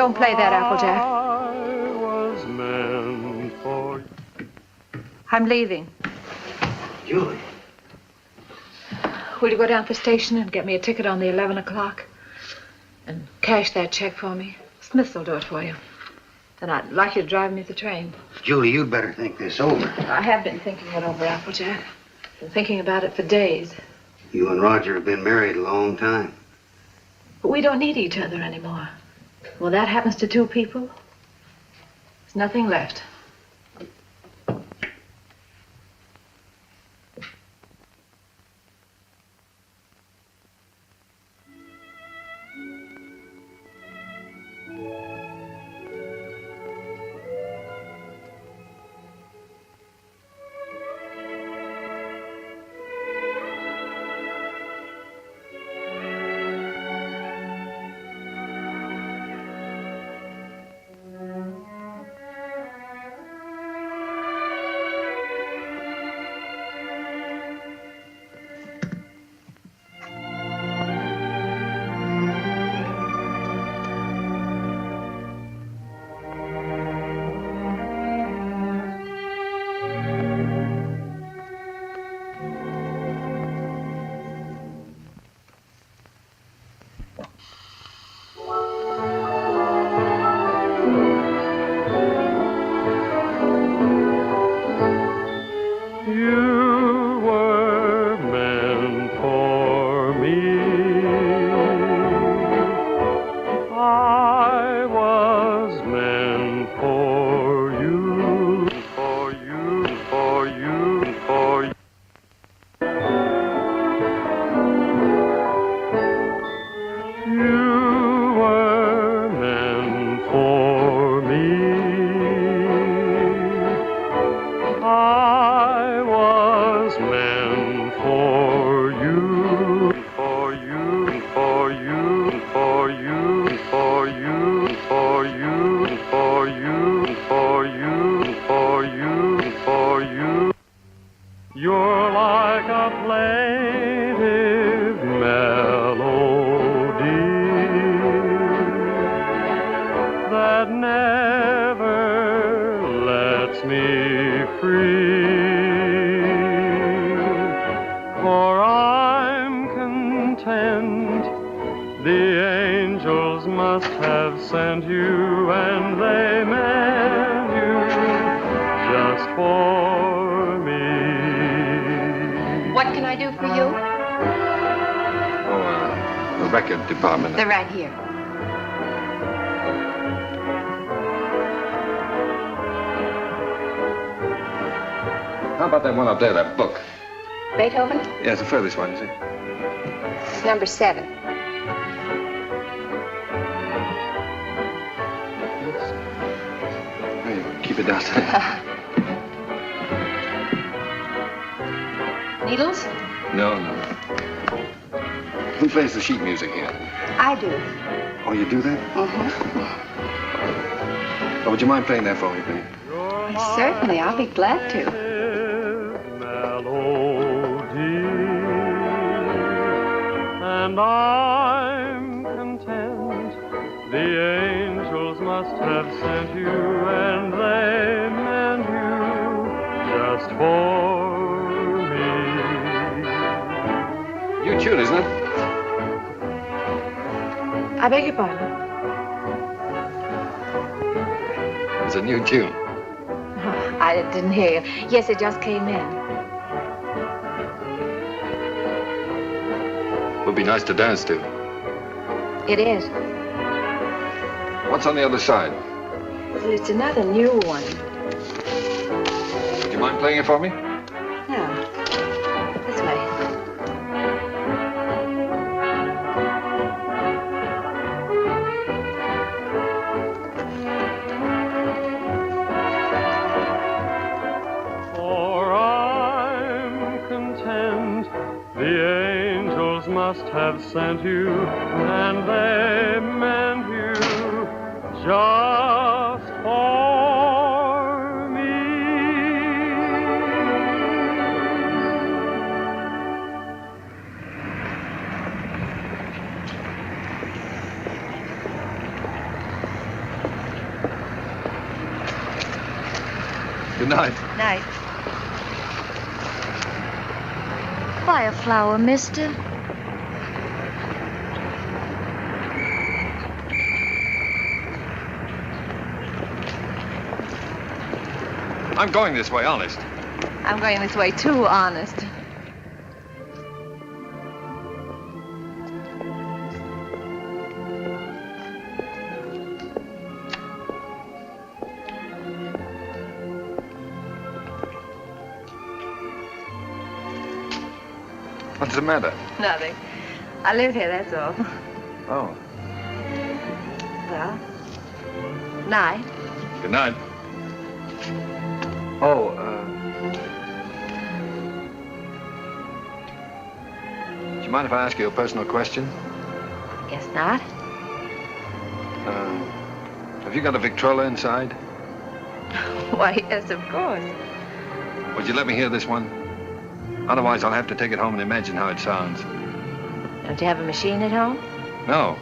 Don't play that, Applejack. I was meant for you. I'm leaving. Julie. Will you go down to the station and get me a ticket on the 11 o'clock? And cash that check for me? Smiths will do it for you. Then I'd like you to drive me to the train. Julie, you'd better think this over. I have been thinking it over, Applejack. Been thinking about it for days. You and Roger have been married a long time. But we don't need each other anymore. When that happens to two people, there's nothing left. Department. They're right here. How about that one up there, that book? Beethoven? Yeah, it's the furthest one, you see. It's number 7. There you go. Keep it downstairs. Needles? No. Who plays the sheet music here? I do. Oh, you do that? Mm-hmm. Oh, would you mind playing that for me, please? Certainly, I'll be glad to. Melody, and I'm content. The angels must have sent you, and they meant you just for me. New tune, isn't it? I beg your pardon? It's a new tune. Oh, I didn't hear you. Yes, it just came in. Would be nice to dance to. It is. What's on the other side? Well, it's another new one. Would you mind playing it for me? Yeah. This way. Must have sent you, and they meant you just for me. night. Night. Buy a flower, mister. I'm going this way, honest. I'm going this way too, honest. What's the matter? Nothing. I live here, that's all. Oh. Well, night. Good night. Oh, do you mind if I ask you a personal question? Guess not. Have you got a Victrola inside? Why, yes, of course. Would you let me hear this one? Otherwise, I'll have to take it home and imagine how it sounds. Don't you have a machine at home? No.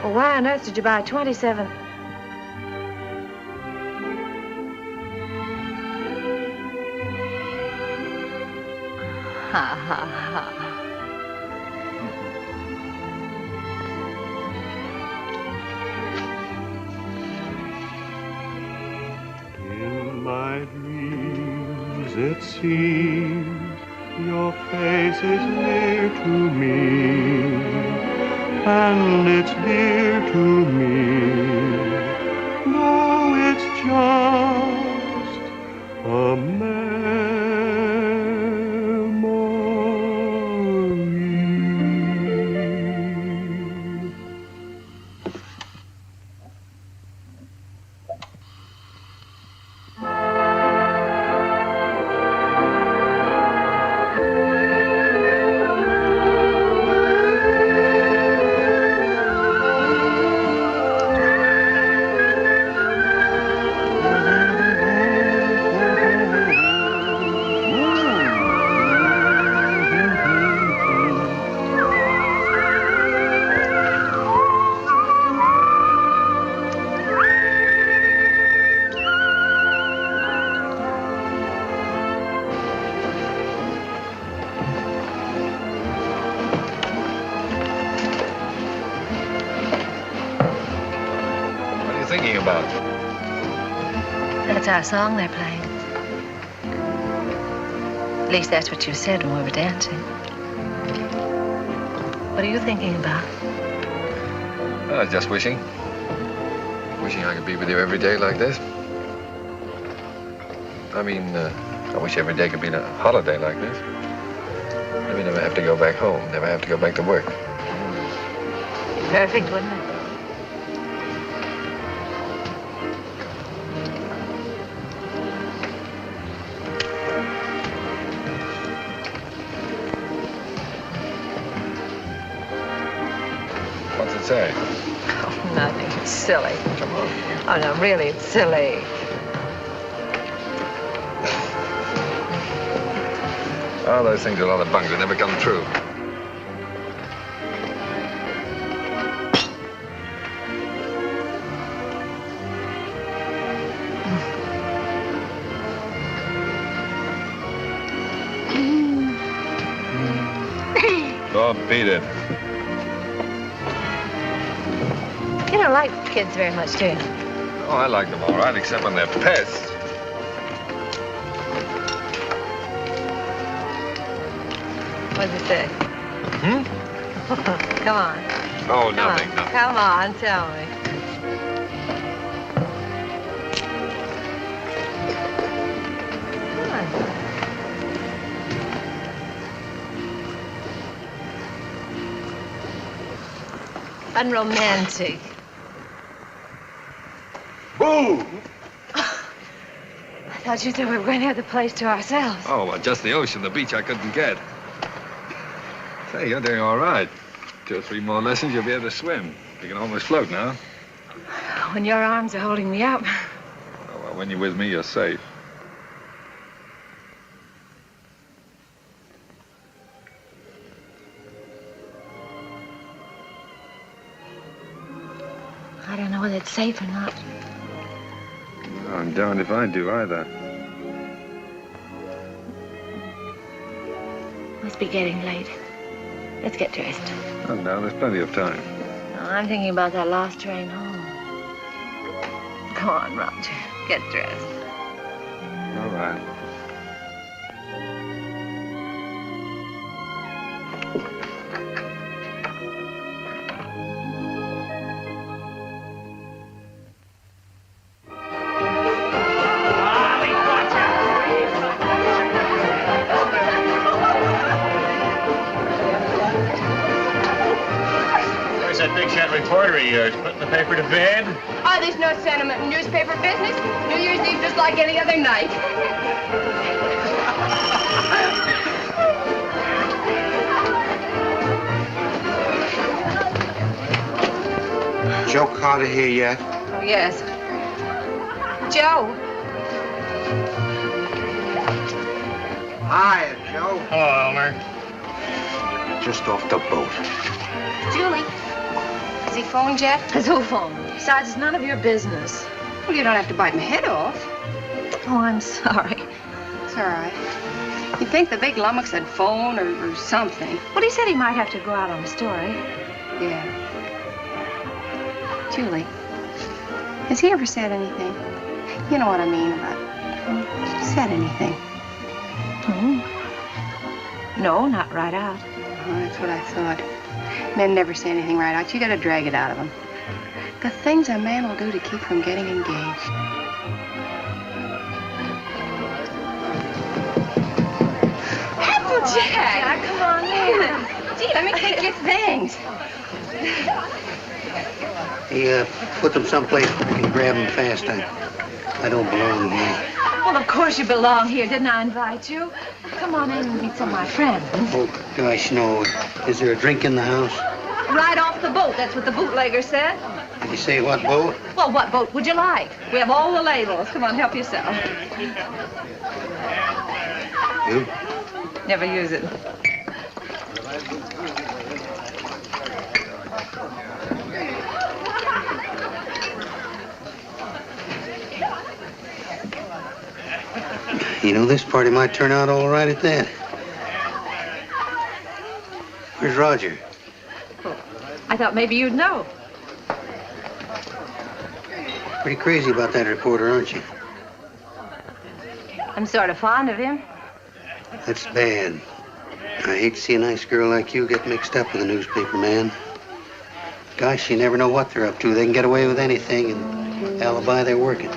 Well, why on earth did you buy 27? Ha, ha, ha. In my dreams it seems your face is near to me, and it's dear to me, though it's just a memory. Thinking about? That's our song they're playing. At least that's what you said when we were dancing. What are you thinking about? I was just wishing. Wishing I could be with you every day like this. I mean, I wish every day could be a holiday like this. Then we never have to go back home, never have to go back to work. Perfect, wouldn't it? What's it say? Oh, nothing. It's silly. Come on. Oh, no, really, it's silly. Oh, those things are a lot of bunk. They never come true. Oh, beat it. You don't like kids very much, do you? Oh, I like them all right, except when they're pests. What does it say? Come on. Oh, Come nothing, on. nothing. Come on, tell me. Come on. Unromantic. Boo! I thought you said we were going to have the place to ourselves. Oh, well, just the ocean, the beach I couldn't get. Say, you're doing all right. 2 or 3 more lessons, you'll be able to swim. You can almost float now. When your arms are holding me up. Oh, well, when you're with me, you're safe. I don't know whether it's safe or not. I'm darned if I do either. Must be getting late. Let's get dressed. Oh, no, there's plenty of time. Oh, I'm thinking about that last train home. Come on, Roger. Get dressed. All right. Reporter of yours, putting the paper to bed? Oh, there's no sentiment in newspaper business. New Year's Eve just like any other night. Joe Carter here yet? Oh, yes. Joe. Hi, Joe. Hello, Elmer. Just off the boat. Julie. Has he phoned yet? Has who phoned? Besides, it's none of your business. Well, you don't have to bite my head off. Oh, I'm sorry. It's all right. You'd think the big lummox had phoned or something. Well, he said he might have to go out on a story. Yeah. Julie, has he ever said anything? You know what I mean about said anything? No, not right out. Oh, that's what I thought. Men never say anything right out. You gotta drag it out of them. The things a man will do to keep from getting engaged. Applejack! Come on in. Gee, let me take your things. Hey, put them someplace where I can grab them fast. I don't belong here. Well, of course you belong here. Didn't I invite you? Come on in and meet some of my friends. Oh, gosh, no. Is there a drink in the house? Right off the boat. That's what the bootlegger said. Did you say what boat? Well, what boat would you like? We have all the labels. Come on, help yourself. You? Never use it. You know, this party might turn out all right at that. Where's Roger? Well, I thought maybe you'd know. Pretty crazy about that reporter, aren't you? I'm sort of fond of him. That's bad. I hate to see a nice girl like you get mixed up with a newspaper man. Gosh, you never know what they're up to. They can get away with anything and alibi they're working.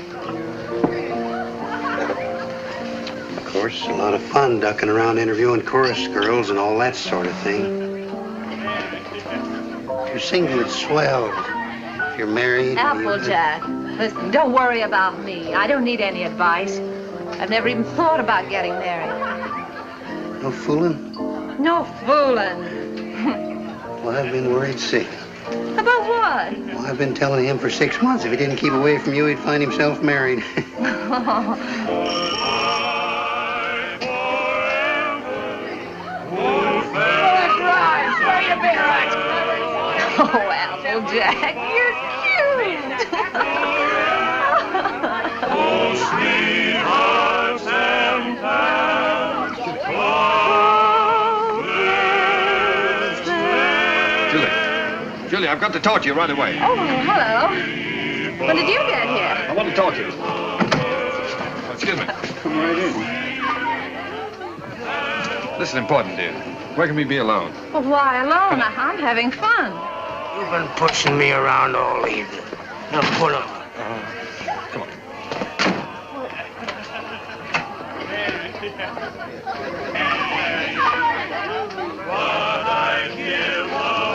Of course, a lot of fun ducking around interviewing chorus girls and all that sort of thing. Your singlet's swell. If you're married... Applejack, listen, don't worry about me. I don't need any advice. I've never even thought about getting married. No fooling? No fooling. Well, I've been worried sick. About what? Well, I've been telling him for 6 months if he didn't keep away from you, he'd find himself married. Oh, Applejack, you're cute. Oh, sweethearts and pals, Julie, I've got to talk to you right away. Oh, hello. When did you get here? I want to talk to you. Excuse me. Come right in. This is important, dear. Where can we be alone? Well, why alone? I'm having fun. You've been pushing me around all evening. Now pull up. Come on.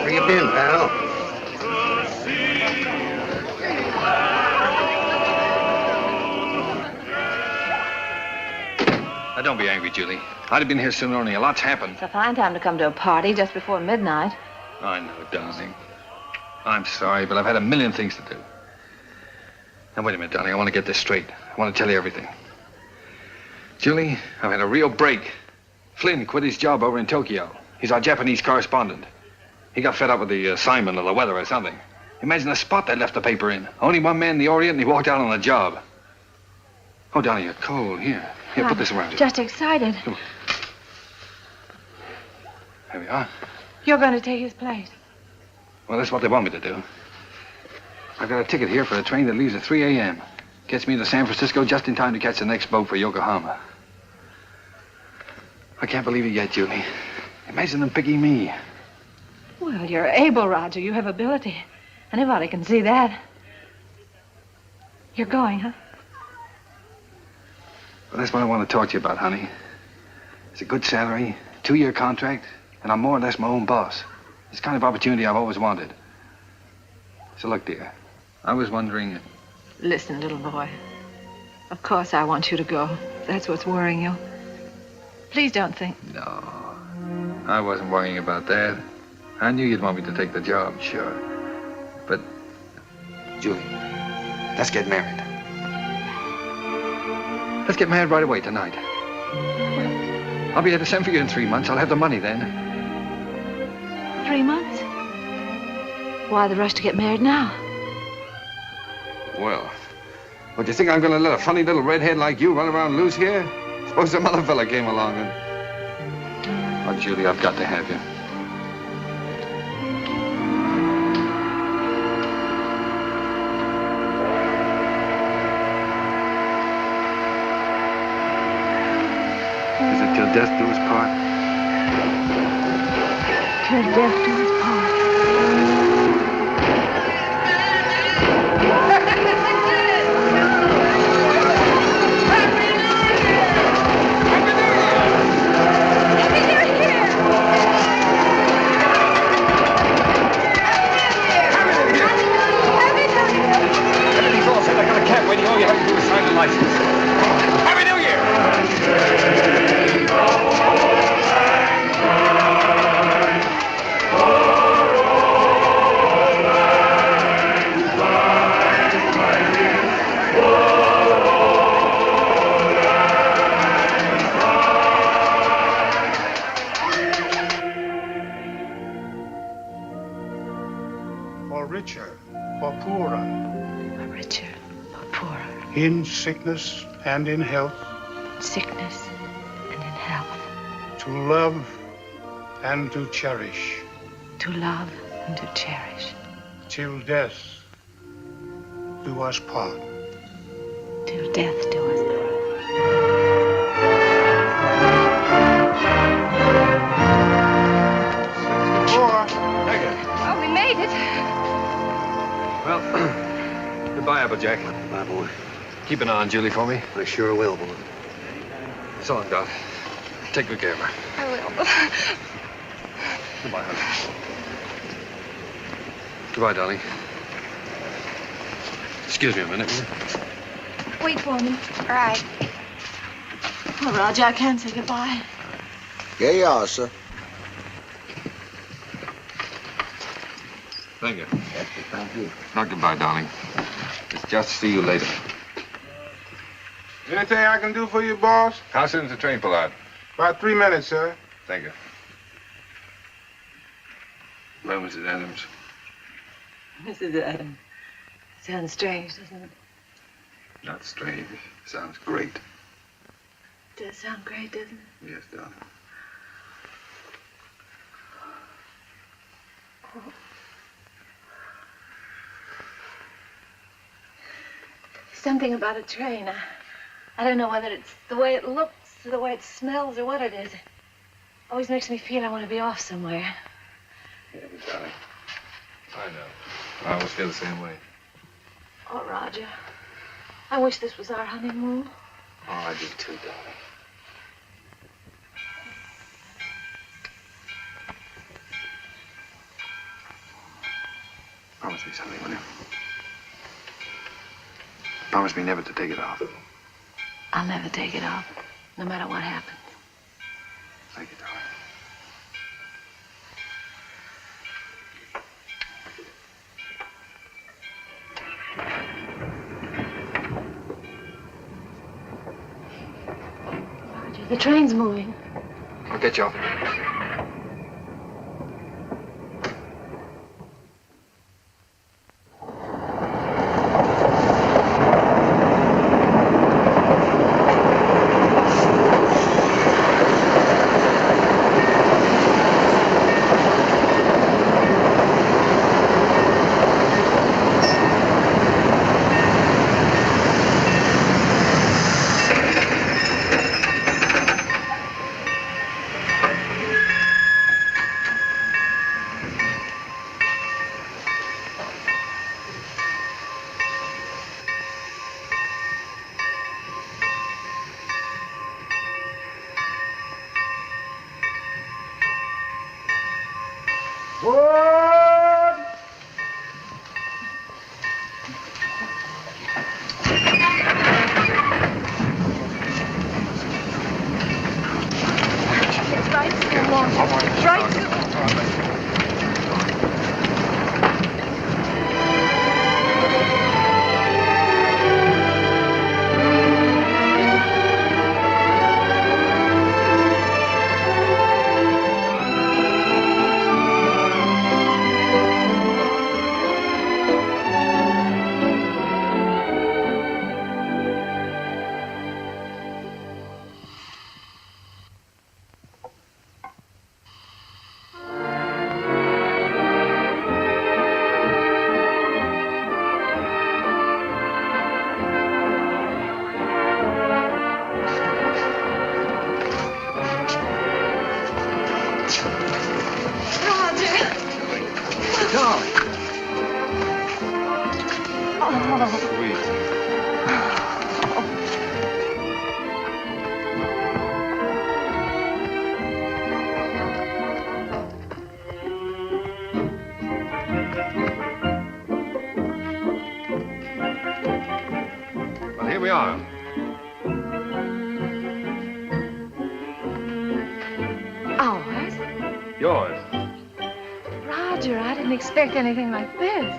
Where you been, pal? Now, don't be angry, Julie. I'd have been here sooner, only a lot's happened. It's a fine time to come to a party just before midnight. I know, darling. I'm sorry, but I've had a million things to do. Now, wait a minute, darling. I want to get this straight. I want to tell you everything. Julie, I've had a real break. Flynn quit his job over in Tokyo. He's our Japanese correspondent. He got fed up with the assignment or the weather or something. Imagine the spot they left the paper in. Only one man in the Orient, and he walked out on the job. Oh, Donnie, you're cold. Here, put this around you. Just excited. Come on. There we are. You're going to take his place. Well, that's what they want me to do. I've got a ticket here for a train that leaves at 3 a.m. Gets me to San Francisco just in time to catch the next boat for Yokohama. I can't believe it yet, Julie. Imagine them picking me. Well, you're able, Roger. You have ability. Anybody can see that. You're going, huh? Well, that's what I want to talk to you about, honey. It's a good salary, 2-year contract, and I'm more or less my own boss. It's the kind of opportunity I've always wanted. So look, dear, I was wondering... Listen, little boy. Of course I want you to go. That's what's worrying you. Please don't think... No, I wasn't worrying about that. I knew you'd want me to take the job, sure. But, Julie, let's get married. Let's get married right away tonight. I'll be able to send for you in 3 months. I'll have the money then. 3 months? Why the rush to get married now? Well, what, do you think I'm gonna let a funny little redhead like you run around loose here? Suppose some other fella came along and... Oh, Julie, I've got to have you. Is it till death do us part? Till death do us part. Everything's all set. I got a cab waiting. All you have to do is sign the license. Happy New Year! For richer, for poorer, For richer, for poorer, in sickness and in health, sickness and in health, to love and to cherish, to love and to cherish, till death do us part. till death do us part. Oh, we made it. Well, goodbye, Applejack. Bye, boy. Keep an eye on Julie for me. I sure will, boy. So long, Doc. Take good care of her. I will. Goodbye, honey. Goodbye, darling. Excuse me a minute, will you? Wait for me. All right. Oh, Roger, I can't say goodbye. Here you are, sir. Thank you. Thank you. Not goodbye, darling. It's just see you later. Anything I can do for you, boss? How soon does the train pull out? About 3 minutes, sir. Thank you. Well, Mrs. Adams. Mrs. Adams. Sounds strange, doesn't it? Not strange. Sounds great. Does sound great, doesn't it? Yes, darling. Something about a train. I don't know whether it's the way it looks or the way it smells or what it is. It always makes me feel I want to be off somewhere. Yeah, but darling. I know. I always feel the same way. Oh, Roger. I wish this was our honeymoon. Oh, I do too, darling. Promise me something, will you? Promise me never to take it off. I'll never take it off, no matter what happens. Thank you, darling. Roger, the train's moving. I'll get you off. Expect anything like this.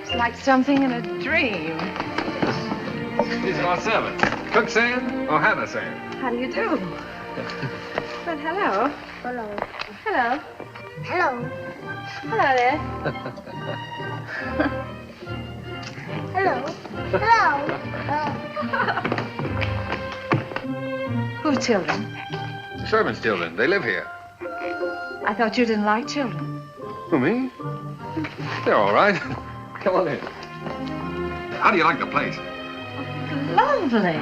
It's like something in a dream. These are our servants. Cook saying or Hannah saying? How do you do? Well, hello. Hello. Hello. Hello. Hello there. Hello. Hello. Whose children? The servants' children. They live here. I thought you didn't like children. Who, me? They're all right. Come on in. How do you like the place? Lovely.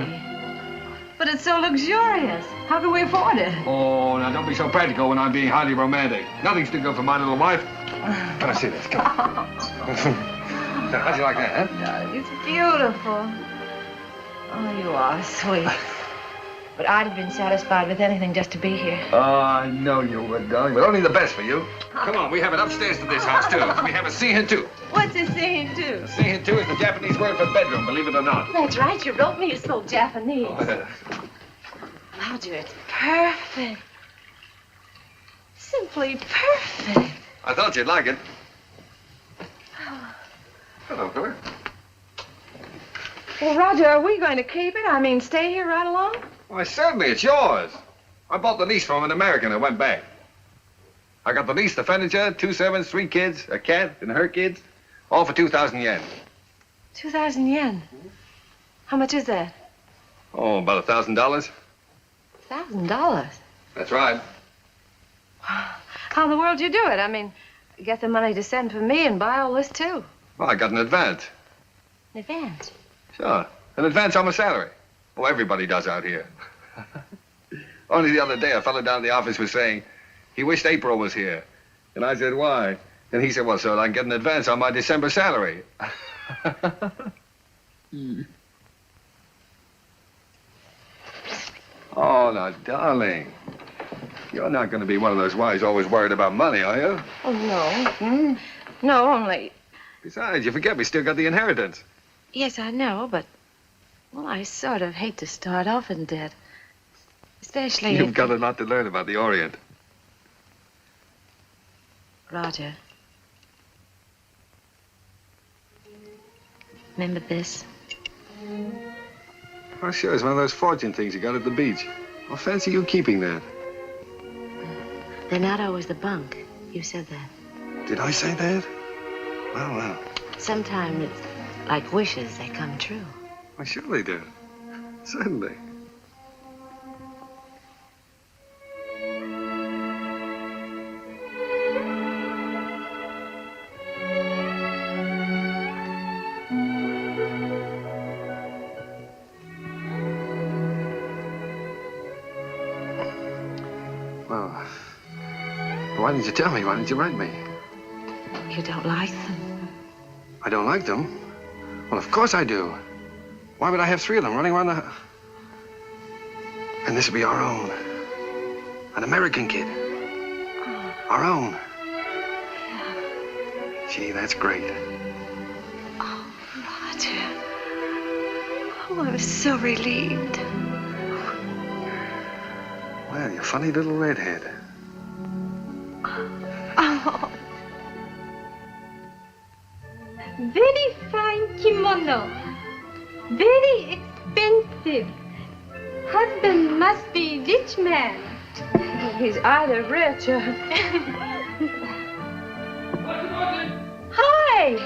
But it's so luxurious. How can we afford it? Oh, now don't be so practical when I'm being highly romantic. Nothing's too good for my little wife. Let us see this. Come on. Now, how'd you like that, huh? It's beautiful. Oh, you are sweet. But I'd have been satisfied with anything just to be here. Oh, I know you would, darling, but only the best for you. Come on, we have it upstairs to this house, too. We have a seihin-tu. What's a seihin-tu? A seihin-tu is the Japanese word for bedroom, believe it or not. That's right, you wrote me. It's so Japanese. Oh, Roger, it's perfect. Simply perfect. I thought you'd like it. Hello, Claire. Well, Roger, are we going to keep it? I mean, stay here right along? Why, certainly, it's yours. I bought the lease from an American and went back. I got the lease, the furniture, 2 servants, 3 kids, a cat and her kids, all for 2,000 yen. 2,000 yen? How much is that? Oh, about $1,000. $1,000? That's right. How in the world do you do it? I mean, get the money to send for me and buy all this, too. Well, I got an advance. An advance? Sure, an advance on my salary. Oh, everybody does out here. Only the other day, a fellow down at the office was saying he wished April was here. And I said, why? And he said, well, so I can get an advance on my December salary. Oh, now, darling, you're not going to be one of those wives always worried about money, are you? Oh, no. No, only... Besides, you forget we still got the inheritance. Yes, I know, but... Well, I sort of hate to start off in debt. Especially You've got a lot to learn about the Orient. Roger. Remember this? Oh, sure, it's one of those fortune things you got at the beach. Well, fancy you keeping that. Serenata was the bunk. You said that. Did I say that? Well, well. Sometimes it's like wishes, they come true. Why, sure they do. Certainly. Well, why didn't you tell me? Why didn't you write me? You don't like them? I don't like them? Well, of course I do. Why would I have 3 of them running around the... And this will be our own. An American kid. Our own. Yeah. Gee, that's great. Oh, Roger. Oh, I was so relieved. Well, you funny little redhead. Oh. Very fine kimono. Very expensive. Husband must be rich man. He's either rich or... Hi!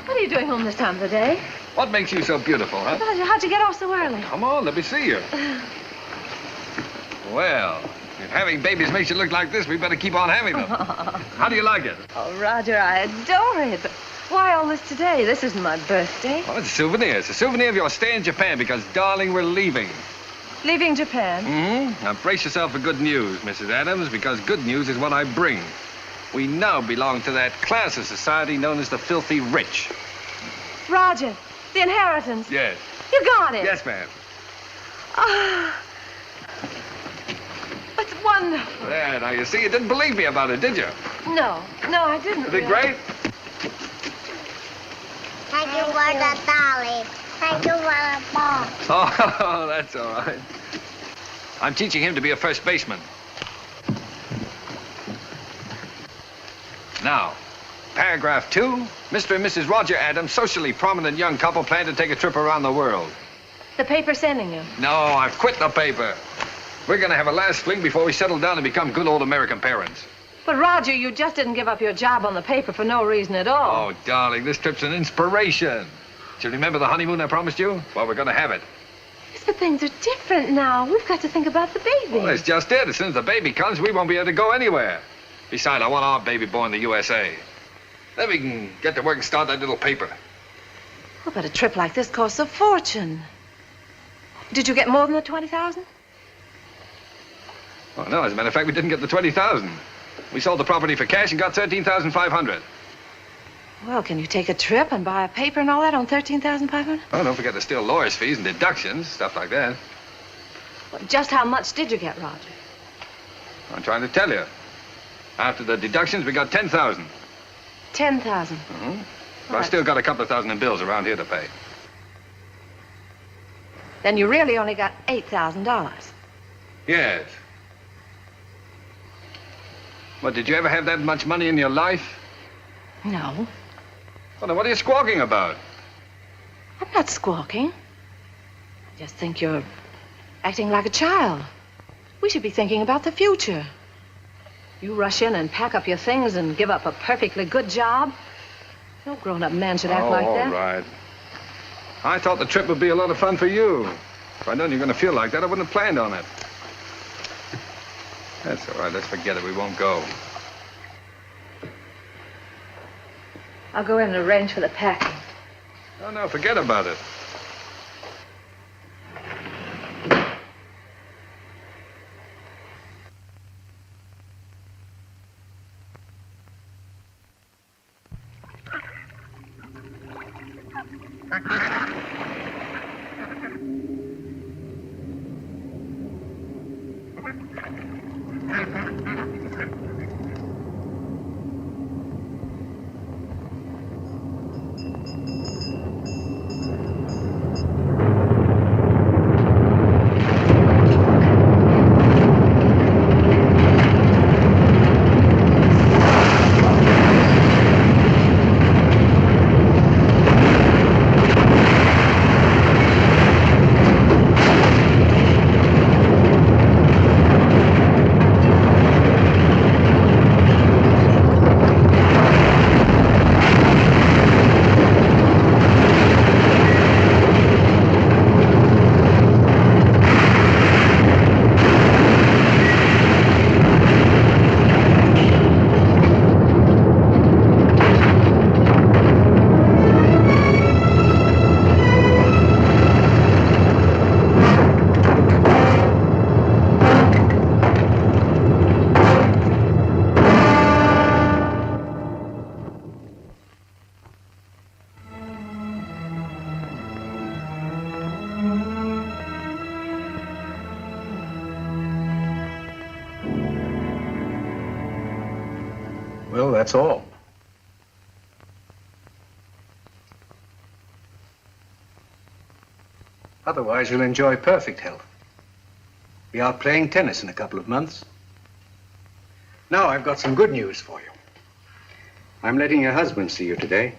What are you doing home this time of the day? What makes you so beautiful, huh? Roger, how'd you get off so early? Come on, let me see you. Well, if having babies makes you look like this, we better keep on having them. How do you like it? Oh, Roger, I adore it. But why all this today? This isn't my birthday. Well, it's a souvenir. It's a souvenir of your stay in Japan because, darling, we're leaving. Leaving Japan? Mm-hmm. Now, brace yourself for good news, Mrs. Adams, because good news is what I bring. We now belong to that class of society known as the filthy rich. Roger, the inheritance. Yes. You got it. Yes, ma'am. Ah. It's wonderful. There, now, you see, you didn't believe me about it, did you? No, I didn't. Isn't it great? Thank you for the dolly. Thank you for the ball. Oh, that's all right. I'm teaching him to be a first baseman. Now, paragraph 2, Mr. and Mrs. Roger Adams, socially prominent young couple, plan to take a trip around the world. The paper's sending you. No, I've quit the paper. We're going to have a last fling before we settle down and become good old American parents. But, Roger, you just didn't give up your job on the paper for no reason at all. Oh, darling, this trip's an inspiration. Do you remember the honeymoon I promised you? Well, we're going to have it. Yes, but things are different now. We've got to think about the baby. Well, that's just it. As soon as the baby comes, we won't be able to go anywhere. Besides, I want our baby born in the USA. Then we can get to work and start that little paper. Oh, but a trip like this costs a fortune. Did you get more than the 20,000? Well, no, as a matter of fact, we didn't get the 20,000. We sold the property for cash and got 13,500. Well, can you take a trip and buy a paper and all that on 13,500? Oh, don't forget there's still lawyer's fees and deductions, stuff like that. Well, just how much did you get, Roger? I'm trying to tell you. After the deductions, we got 10,000. 10,000. Mm-hmm. But I've still got a couple of thousand in bills around here to pay. Then you really only got $8,000. Yes. Well, did you ever have that much money in your life? No. Well, then what are you squawking about? I'm not squawking. I just think you're acting like a child. We should be thinking about the future. You rush in and pack up your things and give up a perfectly good job. No grown-up man should act like that. All right. I thought the trip would be a lot of fun for you. If I'd known you were going to feel like that, I wouldn't have planned on it. That's all right. Let's forget it. We won't go. I'll go in and arrange for the packing. Oh, no, forget about it. Well, that's all. Otherwise, you'll enjoy perfect health. Be out playing tennis in a couple of months. Now, I've got some good news for you. I'm letting your husband see you today.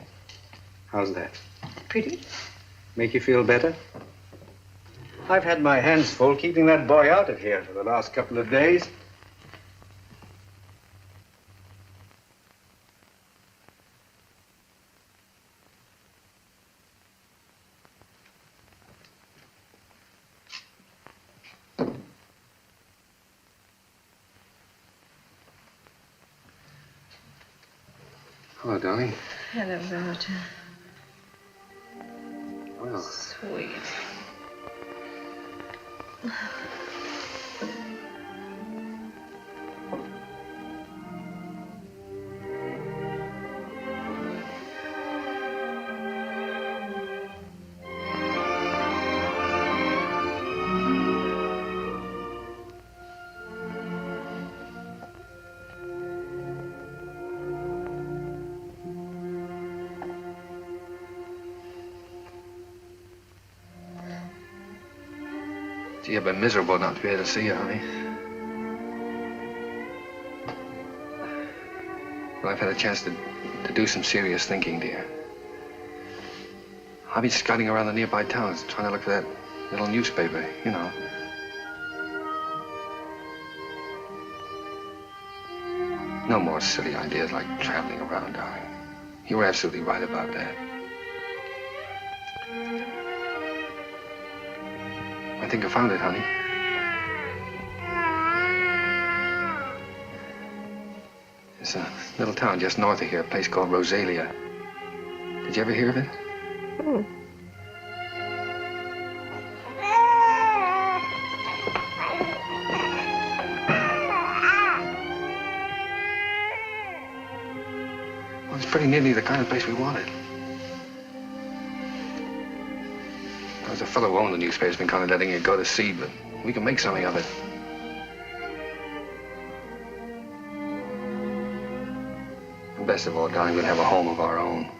How's that? Pretty? Make you feel better? I've had my hands full keeping that boy out of here for the last couple of days. Hello, darling. Hello, Roger. Well, Sweet. gee, I've been miserable not to be able to see you, honey. Well, I've had a chance to do some serious thinking, dear. I've been scouting around the nearby towns trying to look for that little newspaper, you know. No more silly ideas like traveling around, darling. You were absolutely right about that. I think I found it, honey. There's a little town just north of here, a place called Rosalia. Did you ever hear of it? Hmm. Well, it's pretty nearly the kind of place we wanted. There's a fellow who owned the newspaper's been kind of letting it go to seed, but we can make something of it. And best of all, darling, we'll have a home of our own.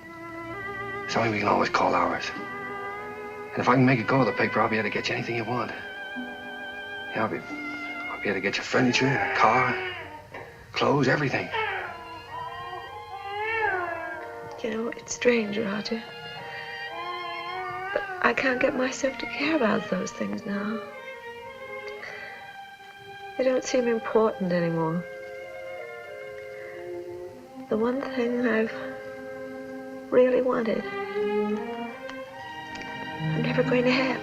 Something we can always call ours. And if I can make it go with the paper, I'll be able to get you anything you want. Yeah, I'll be able to get you furniture, a car, clothes, everything. You know, it's strange, Roger. But I can't get myself to care about those things now. They don't seem important anymore. The one thing I've really wanted, I'm never going to have.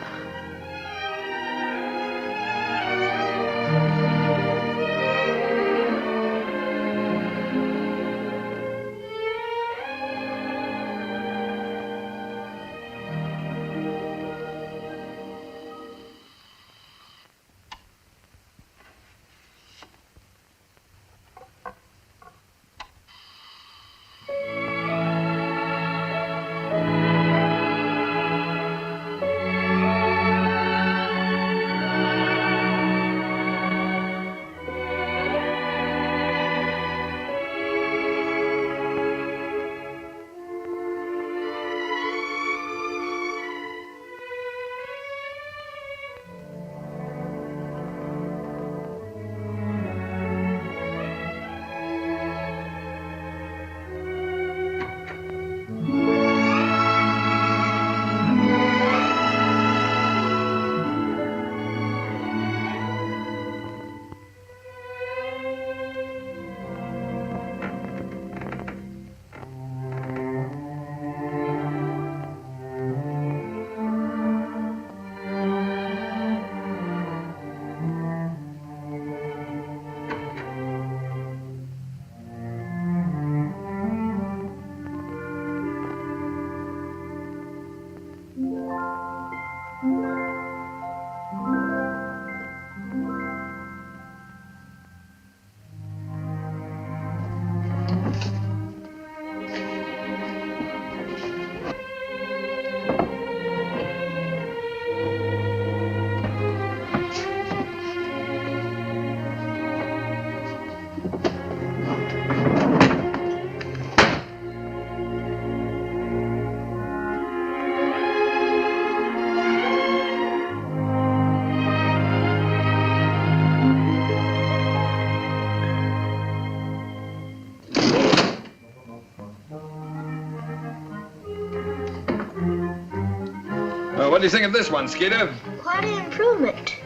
do you think of this one, Skeeter? Quite an improvement.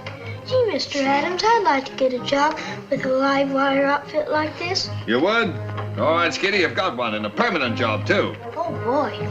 Gee, Mr. Adams, I'd like to get a job with a live wire outfit like this. You would? All right, Skeeter, you've got one, and a permanent job, too. Oh, boy.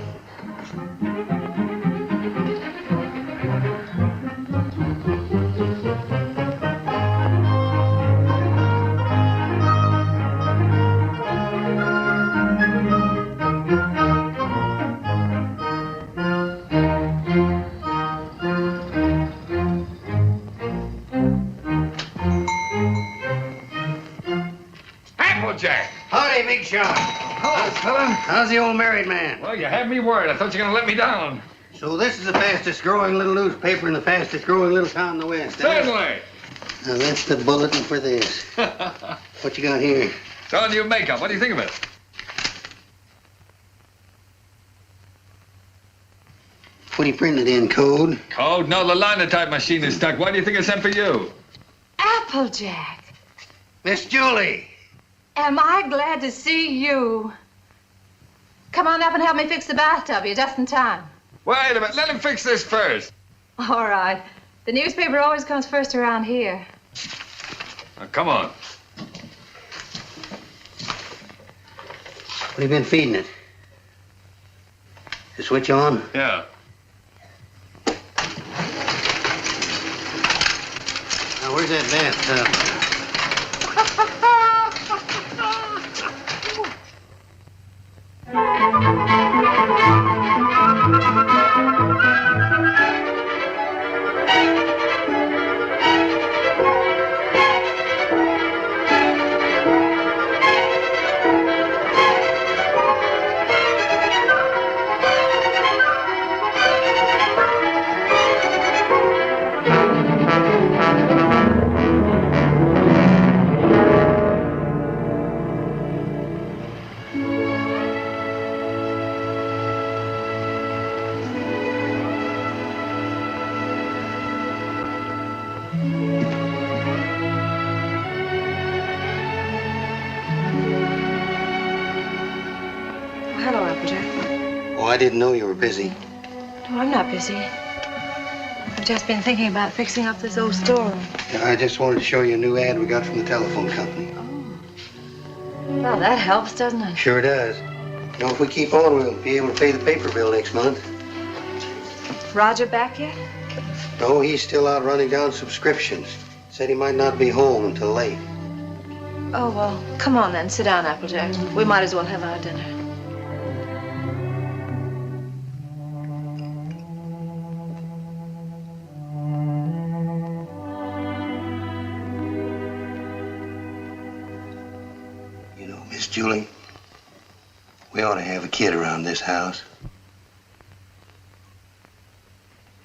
Applejack! Howdy, Big Shot. Hello, fella. How's the old married man? Well, you had me worried. I thought you were going to let me down. So this is the fastest growing little newspaper in the fastest growing little town in the West. Certainly. Now that's the bulletin for this. What you got here? It's all new makeup. What do you think of it? What do you print it in, code? Code? No, the linotype machine is stuck. Why do you think I sent for you? Applejack, Miss Julie. am I glad to see you. Come on up and help me fix the bathtub. You're just in time. Wait a minute. Let him fix this first. All right. The newspaper always comes first around here. Now, come on. What have you been feeding it? The switch on? Yeah. Now, where's that bathtub? I didn't know you were busy. No, I'm not busy. I've just been thinking about fixing up this old storeroom. I just wanted to show you a new ad we got from the telephone company. Oh. Well, that helps, doesn't it? Sure does. You know, if we keep on, we'll be able to pay the paper bill next month. Roger back yet? No, he's still out running down subscriptions. Said he might not be home until late. Oh, well, come on then. Sit down, Applejack. We might as well have our dinner. Julie, we ought to have a kid around this house.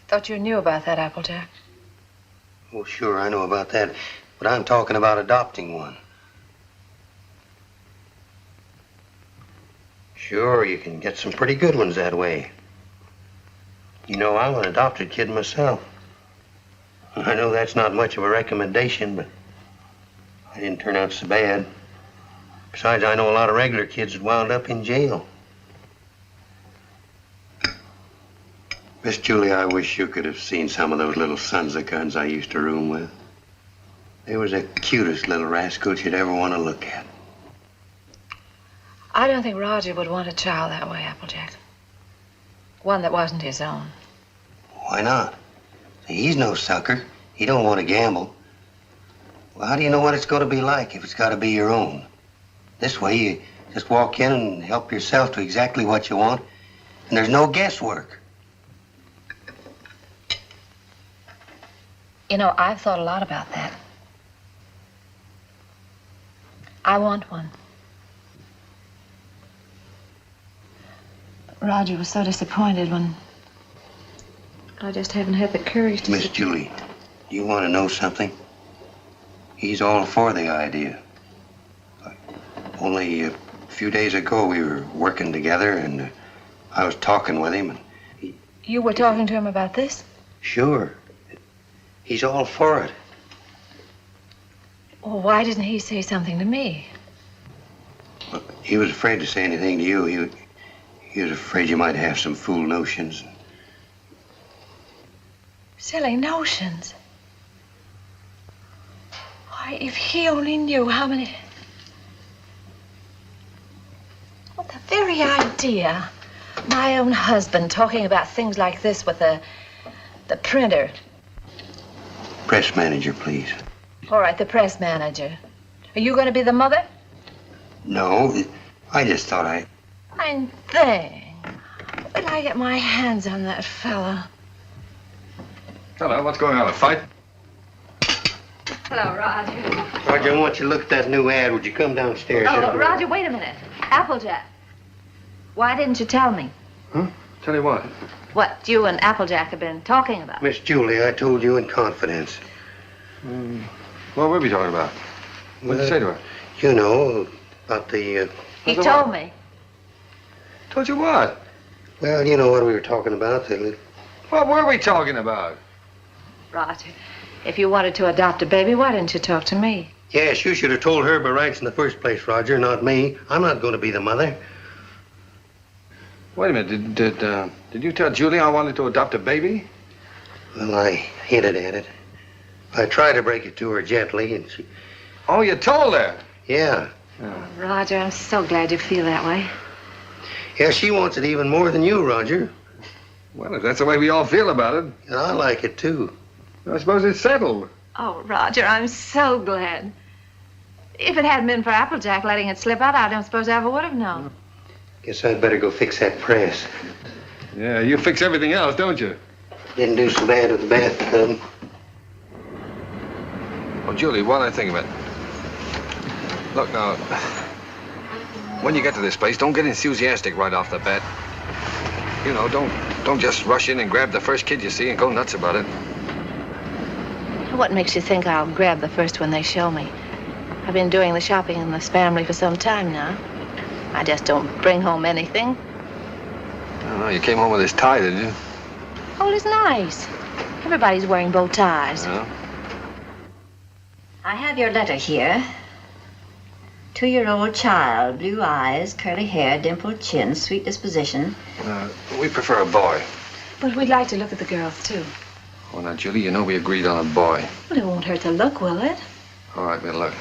Thought you knew about that, Applejack. Oh, sure, I know about that. But I'm talking about adopting one. Sure, you can get some pretty good ones that way. You know, I'm an adopted kid myself. I know that's not much of a recommendation, but I didn't turn out so bad. Besides, I know a lot of regular kids that wound up in jail. Miss Julie, I wish you could have seen some of those little sons of guns I used to room with. They was the cutest little rascals you'd ever want to look at. I don't think Roger would want a child that way, Applejack. One that wasn't his own. Why not? He's no sucker. He don't want to gamble. Well, how do you know what it's going to be like if it's got to be your own? This way, you just walk in and help yourself to exactly what you want, and there's no guesswork. You know, I've thought a lot about that. I want one. Roger was so disappointed when I just haven't had the courage to... Miss Julie, do you want to know something? He's all for the idea. Only a few days ago, we were working together, and I was talking with him, and You were talking to him about this? Sure. He's all for it. Well, why didn't he say something to me? Well, he was afraid to say anything to you. He was afraid you might have some fool notions. Silly notions. Why, if he only knew how many... Well, the very idea. My own husband talking about things like this with the printer. Press manager, please. All right, the press manager. Are you going to be the mother? No, I just thought Fine thing. When I get my hands on that fella. Hello, what's going on? A fight? Hello, Roger. Roger, I want you to look at that new ad. Would you come downstairs? Oh, Roger, wait a minute. Applejack. Why didn't you tell me? Huh? Tell you what? What you and Applejack have been talking about. Miss Julie, I told you in confidence. What were we talking about? What did you say to her? You know, about the... He told me. Told you what? Well, you know what we were talking about. What were we talking about? Roger, if you wanted to adopt a baby, why didn't you talk to me? Yes, you should have told her by rights in the first place, Roger, not me. I'm not going to be the mother. Wait a minute. Did you tell Julie I wanted to adopt a baby? Well, I hinted at it. I tried to break it to her gently, and she... Oh, you told her? Yeah. Oh, Roger, I'm so glad you feel that way. Yeah, she wants it even more than you, Roger. Well, if that's the way we all feel about it. And I like it, too. I suppose it's settled. Oh, Roger, I'm so glad. If it hadn't been for Applejack letting it slip out, I don't suppose I ever would have known. Guess I'd better go fix that press. Yeah, you fix everything else, don't you? Didn't do so bad with the bathtub. Oh, Julie, what I think of it. Look, now, when you get to this place, don't get enthusiastic right off the bat. You know, don't just rush in and grab the first kid you see and go nuts about it. What makes you think I'll grab the first one they show me? I've been doing the shopping in this family for some time now. I just don't bring home anything. I don't know, you came home with this tie, didn't you? Oh, it's nice. Everybody's wearing bow ties. Yeah. I have your letter here. 2-year-old child, blue eyes, curly hair, dimpled chin, sweet disposition. We prefer a boy. But we'd like to look at the girls, too. Oh, now, Julie, you know we agreed on a boy. Well, it won't hurt to look, will it? All right, we'll look.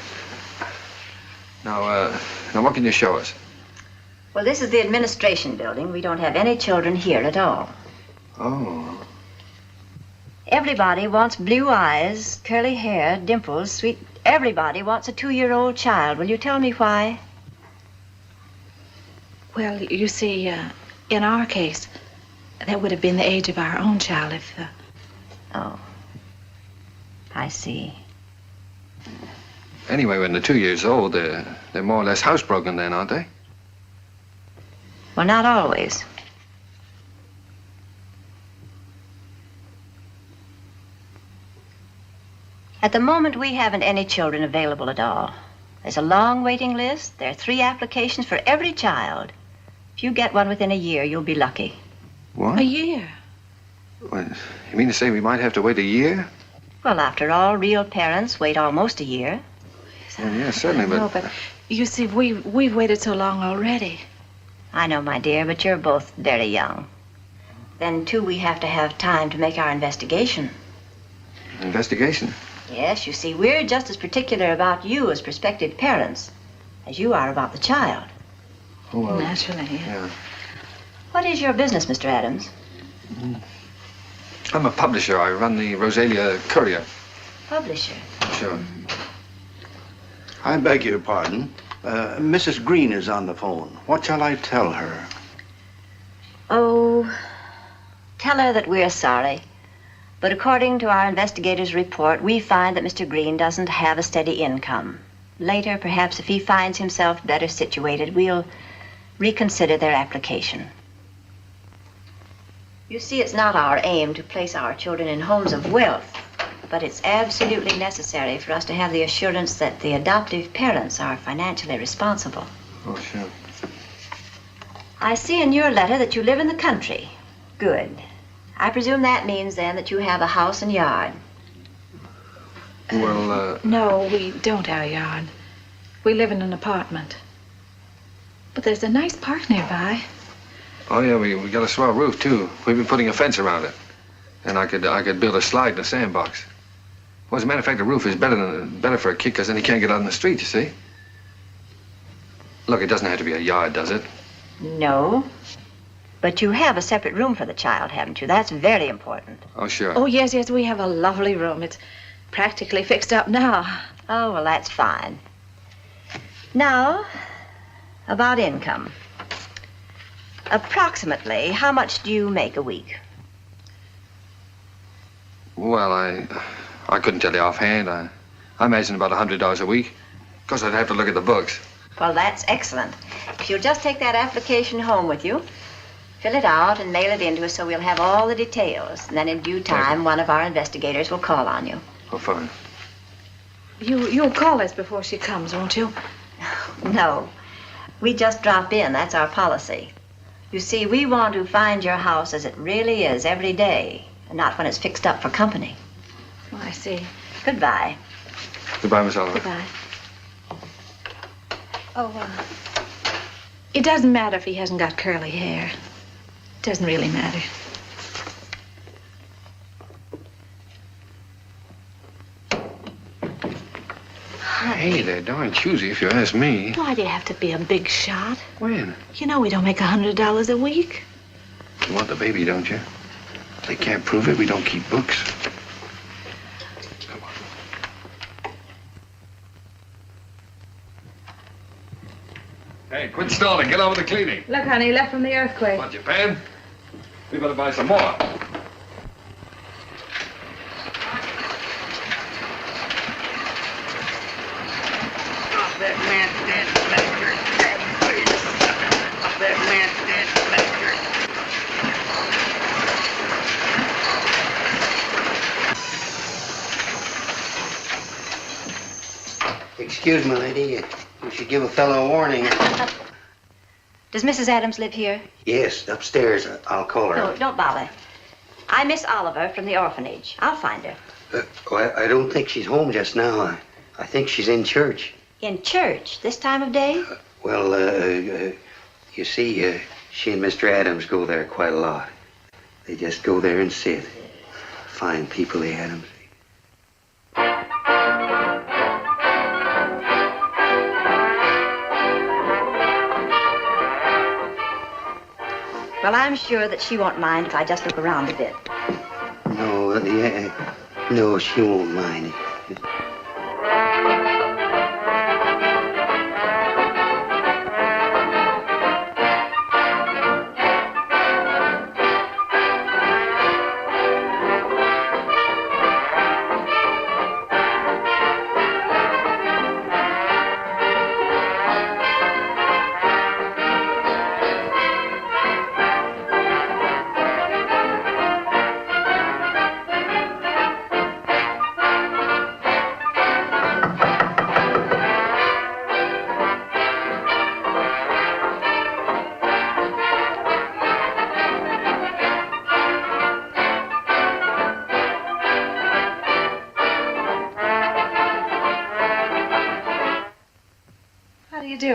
Now what can you show us? Well, this is the administration building. We don't have any children here at all. Oh. Everybody wants blue eyes, curly hair, dimples, sweet... Everybody wants a 2-year-old child. Will you tell me why? Well, you see, in our case, that would have been the age of our own child if... Oh. I see. Anyway, when they're 2 years old, they're more or less housebroken then, aren't they? Well, not always. At the moment, we haven't any children available at all. There's a long waiting list. There are 3 applications for every child. If you get one within a year, you'll be lucky. What? A year? What, you mean to say we might have to wait a year? Well, after all, real parents wait almost a year. Well, yeah, certainly, No, but you see, we've waited so long already. I know, my dear, but you're both very young. Then, too, we have to have time to make our investigation. Investigation? Yes, you see, we're just as particular about you as prospective parents as you are about the child. Oh, well, naturally, yeah. What is your business, Mr. Adams? I'm a publisher. I run the Rosalia Courier. Publisher? Sure. I beg your pardon. Mrs. Green is on the phone. What shall I tell her? Oh, tell her that we're sorry. But according to our investigator's report, we find that Mr. Green doesn't have a steady income. Later, perhaps if he finds himself better situated, we'll reconsider their application. You see, it's not our aim to place our children in homes of wealth, but it's absolutely necessary for us to have the assurance that the adoptive parents are financially responsible. Oh, sure. I see in your letter that you live in the country. Good. I presume that means, then, that you have a house and yard. Well, No, we don't have a yard. We live in an apartment. But there's a nice park nearby. Oh, yeah, we got a swell roof, too. We've been putting a fence around it. And I could build a slide in a sandbox. Well, as a matter of fact, the roof is better for a kid, because then he can't get out in the street, you see? Look, it doesn't have to be a yard, does it? No. But you have a separate room for the child, haven't you? That's very important. Oh, sure. Oh, yes, yes, we have a lovely room. It's practically fixed up now. Oh, well, that's fine. Now, about income. Approximately, how much do you make a week? Well, I couldn't tell you offhand. I imagine about $100 a week. Of course, I'd have to look at the books. Well, that's excellent. If you'll just take that application home with you, fill it out and mail it in to us so we'll have all the details. And then in due time, one of our investigators will call on you. Oh, fine. You'll call us before she comes, won't you? No. We just drop in. That's our policy. You see, we want to find your house as it really is every day, and not when it's fixed up for company. Oh, I see. Goodbye. Goodbye, Miss Oliver. Goodbye. Oh, it doesn't matter if he hasn't got curly hair. It doesn't really matter. Hey, they're darn choosy, if you ask me. Why do you have to be a big shot? When? You know we don't make $100 a week. You want the baby, don't you? If they can't prove it, we don't keep books. Come on. Hey, quit stalling. Get on with the cleaning. Look, honey, left from the earthquake. What, Japan? We better buy some more. That man's dead, Major. That man's dead, Major. Excuse me, lady. You should give a fellow a warning. Does Mrs. Adams live here? Yes, upstairs. I'll call her. No, don't bother. I'm Miss Oliver from the orphanage. I'll find her. Well, I don't think she's home just now. I think she's in church. In church this time of day? You see, she and Mr. Adams go there quite a lot. They just go there and sit. Fine people, the Adams. Well, I'm sure that she won't mind if I just look around a bit. No, she won't mind.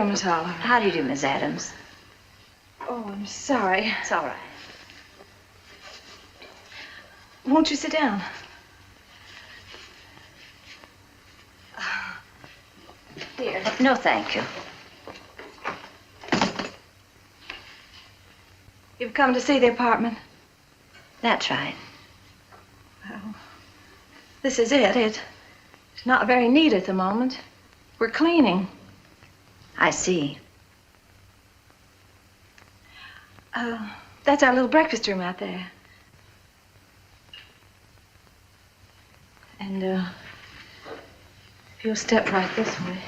Miss Oliver. How do you do, Miss Adams? Oh, I'm sorry. It's all right. Won't you sit down? Here. No, thank you. You've come to see the apartment? That's right. Well, this is it. It's not very neat at the moment. We're cleaning. I see. That's our little breakfast room out there. And, if you'll step right this way.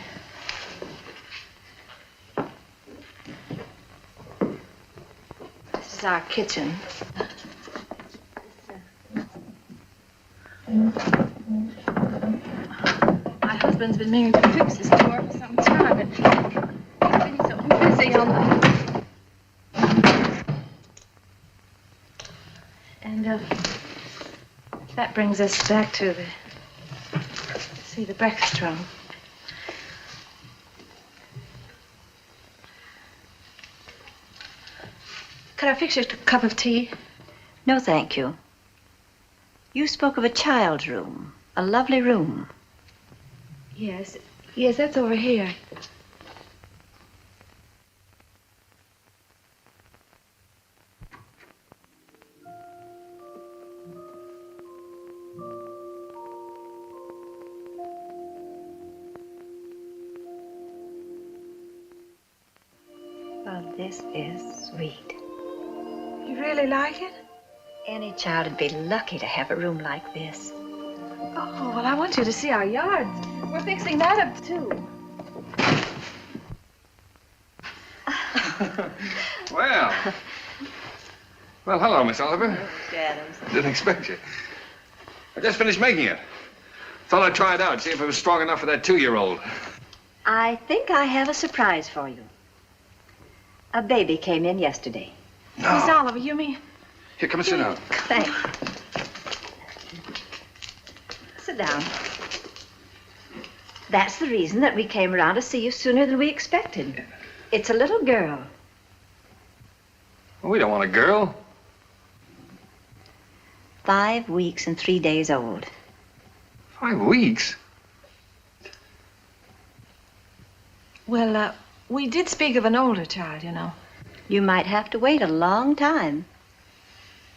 This is our kitchen. My husband's been meaning to fix this door for some time, and he's been so busy on the... And, that brings us back to the breakfast room. Could I fix you a cup of tea? No, thank you. You spoke of a child's room, a lovely room. Yes, that's over here. Well, this is sweet. You really like it? Any child would be lucky to have a room like this. Oh, well, I want you to see our yard. We're fixing that up, too. Well, hello, Miss Oliver. Mr. Adams. Didn't expect you. I just finished making it. Thought I'd try it out, see if it was strong enough for that 2-year-old. I think I have a surprise for you. A baby came in yesterday. No. Miss Oliver, you mean? Here, come and sit down. Thanks. Sit down. That's the reason that we came around to see you sooner than we expected. It's a little girl. Well, we don't want a girl. 5 weeks and 3 days old. 5 weeks? Well, we did speak of an older child, you know. You might have to wait a long time.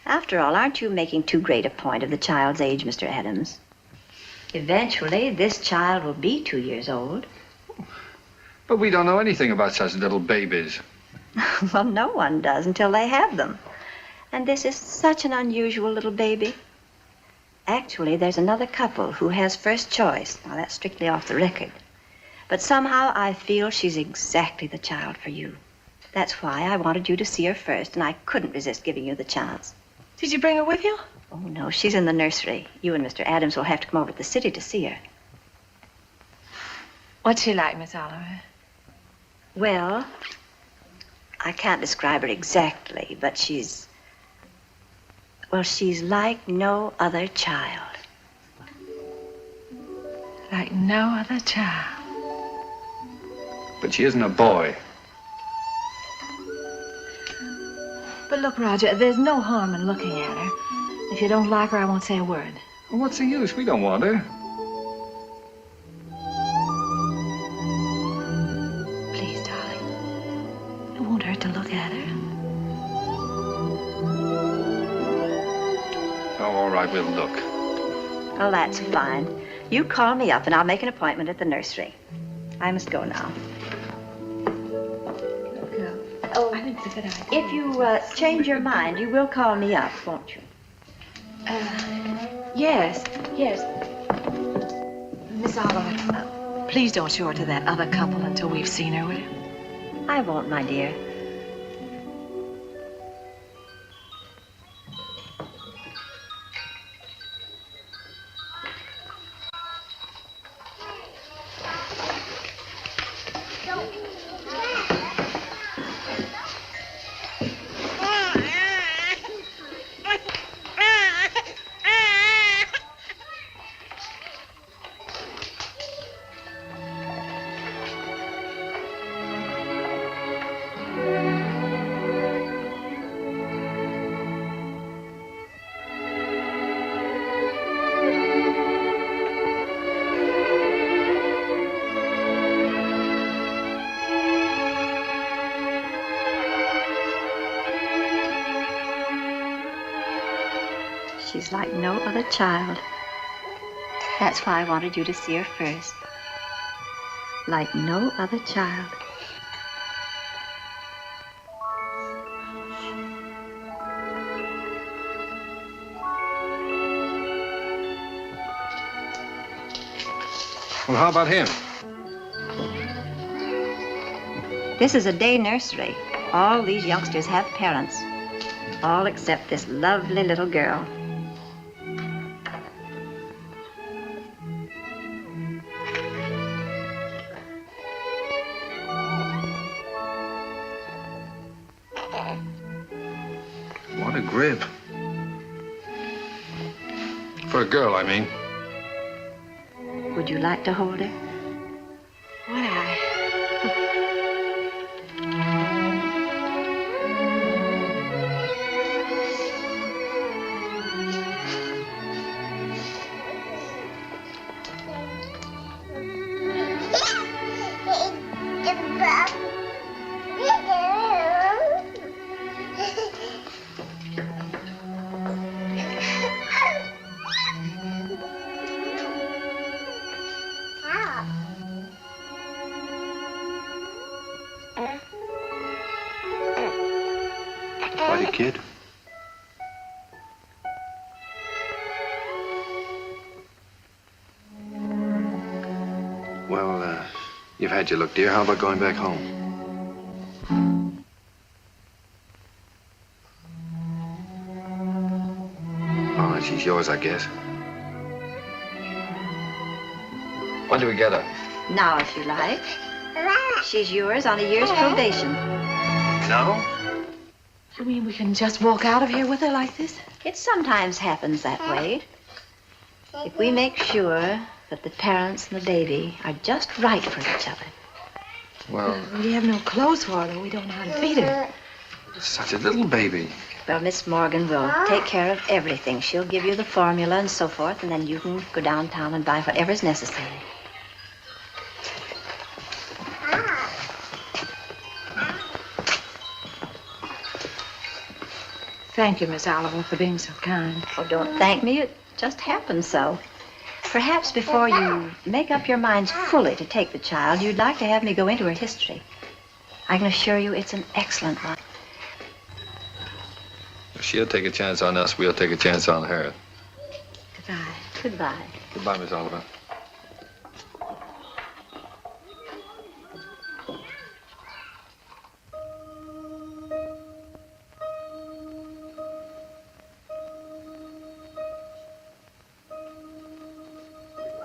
After all, aren't you making too great a point of the child's age, Mr. Adams? Eventually, this child will be 2 years old. But we don't know anything about such little babies. Well, no one does until they have them. And this is such an unusual little baby. Actually, there's another couple who has first choice. Now, that's strictly off the record. But somehow I feel she's exactly the child for you. That's why I wanted you to see her first, and I couldn't resist giving you the chance. Did you bring her with you? Oh, no, she's in the nursery. You and Mr. Adams will have to come over to the city to see her. What's she like, Miss Oliver? Well, I can't describe her exactly, but she's like no other child. Like no other child. But she isn't a boy. But look, Roger, there's no harm in looking at her. If you don't like her, I won't say a word. Well, what's the use? We don't want her. Please, darling. It won't hurt to look at her. Oh, all right, we'll look. Oh, that's fine. You call me up and I'll make an appointment at the nursery. I must go now. Oh, I think it's a good idea. If you change your mind, you will call me up, won't you? Yes. Miss Oliver, please don't show her to that other couple until we've seen her, will you? I won't, my dear. She's like no other child. That's why I wanted you to see her first. Like no other child. Well, how about him? This is a day nursery. All these youngsters have parents. All except this lovely little girl. What a grip. For a girl, I mean. Would you like to hold her? Would I? Howdy, kid. Well, you've had your look, dear. How about going back home? Oh, she's yours, I guess. When do we get her? Now, if you like. She's yours on a year's probation. No? You mean we can just walk out of here with her like this? It sometimes happens that way. If we make sure that the parents and the baby are just right for each other. Well, We have no clothes for her. We don't know how to feed her. such a little baby. Well, Miss Morgan will take care of everything. She'll give you the formula and so forth, and then you can go downtown and buy whatever's necessary. Thank you, Miss Oliver, for being so kind. Oh, don't thank me. It just happened so. Perhaps before you make up your minds fully to take the child, you'd like to have me go into her history. I can assure you it's an excellent one. If she'll take a chance on us, we'll take a chance on her. Goodbye. Goodbye. Goodbye, Miss Oliver.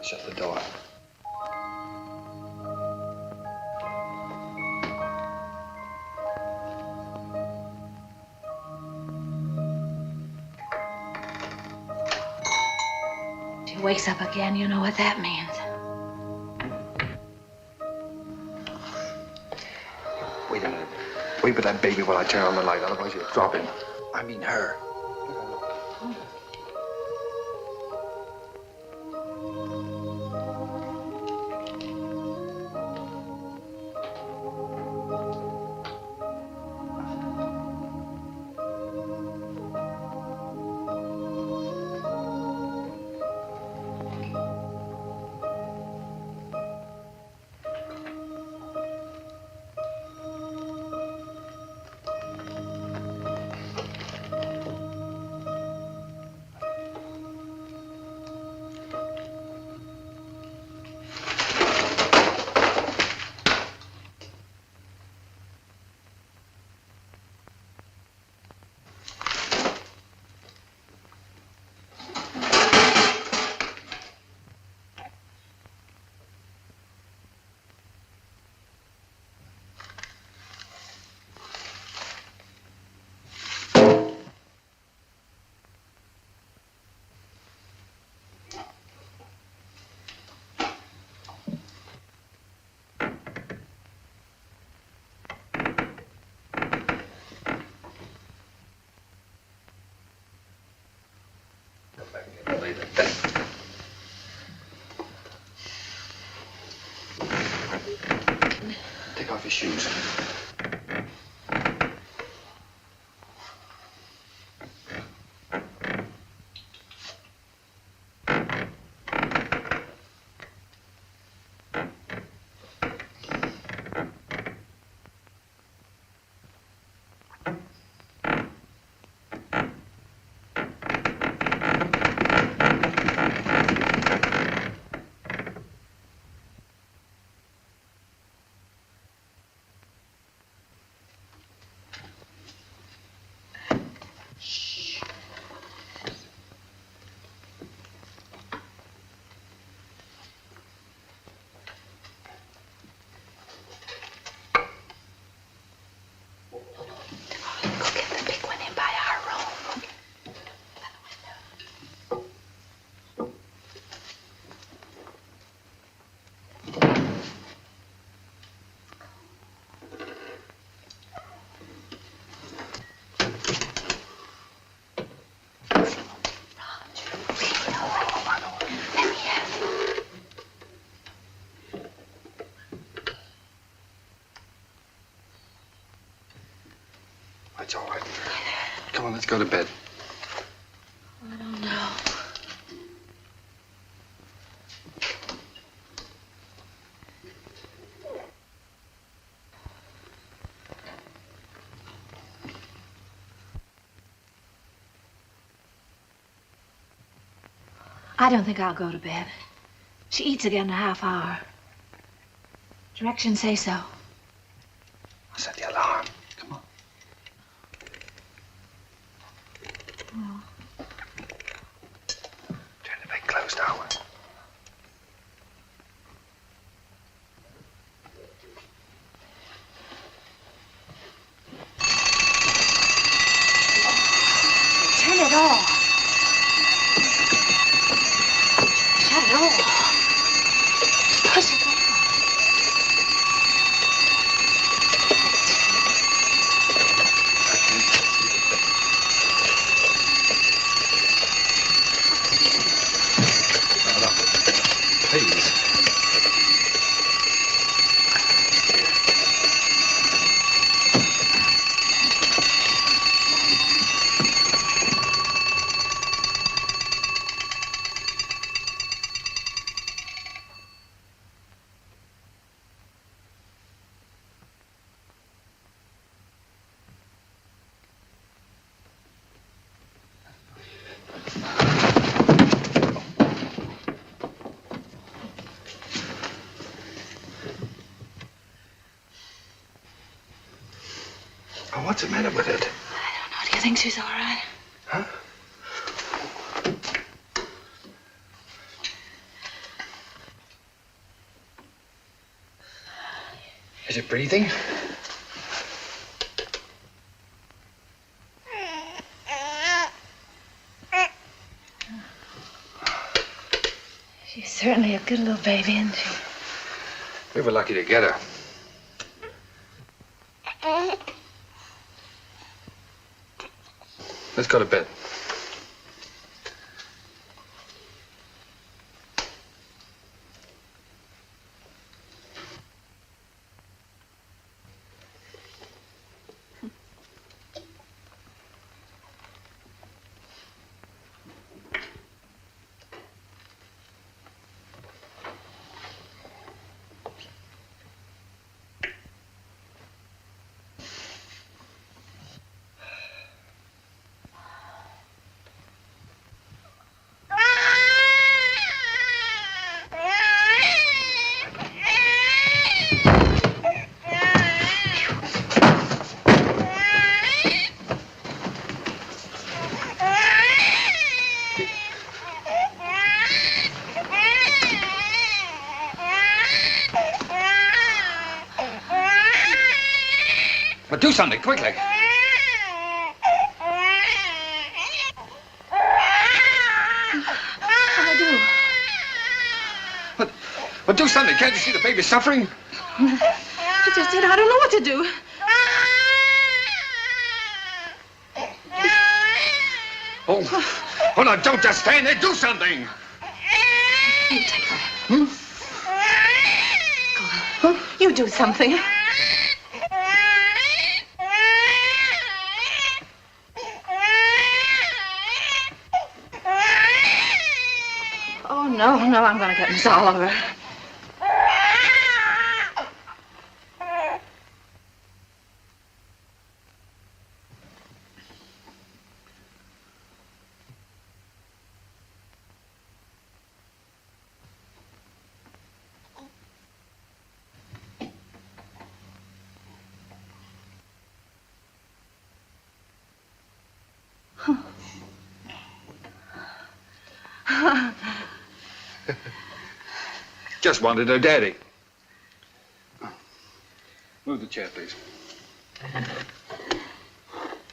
Shut the door. She wakes up again, you know what that means. Wait a minute. Wait for that baby while I turn on the light, otherwise you'll drop him. I mean her. Take off your shoes. It's all right. Come on, let's go to bed. I don't know. I don't think I'll go to bed. She eats again in a half hour. Directions say so. I'll set the alarm. Come on. Oh. Turn the bed closed, Howard. Turn it off. Shut it off. Push it down. Please. Oh, what's the matter with it? I don't know. Do you think she's all right? Huh? Is it breathing? She's certainly a good little baby, isn't she? We were lucky to get her. Let's go to bed. But do something, quickly. What'll I do? But do something. Can't you see the baby's suffering? I just said I don't know what to do. Oh, no, don't just stand there. Do something. You take her. Go on. You do something. Oh, no, I'm going to get Miss Oliver. Just wanted her daddy. Move the chair, please.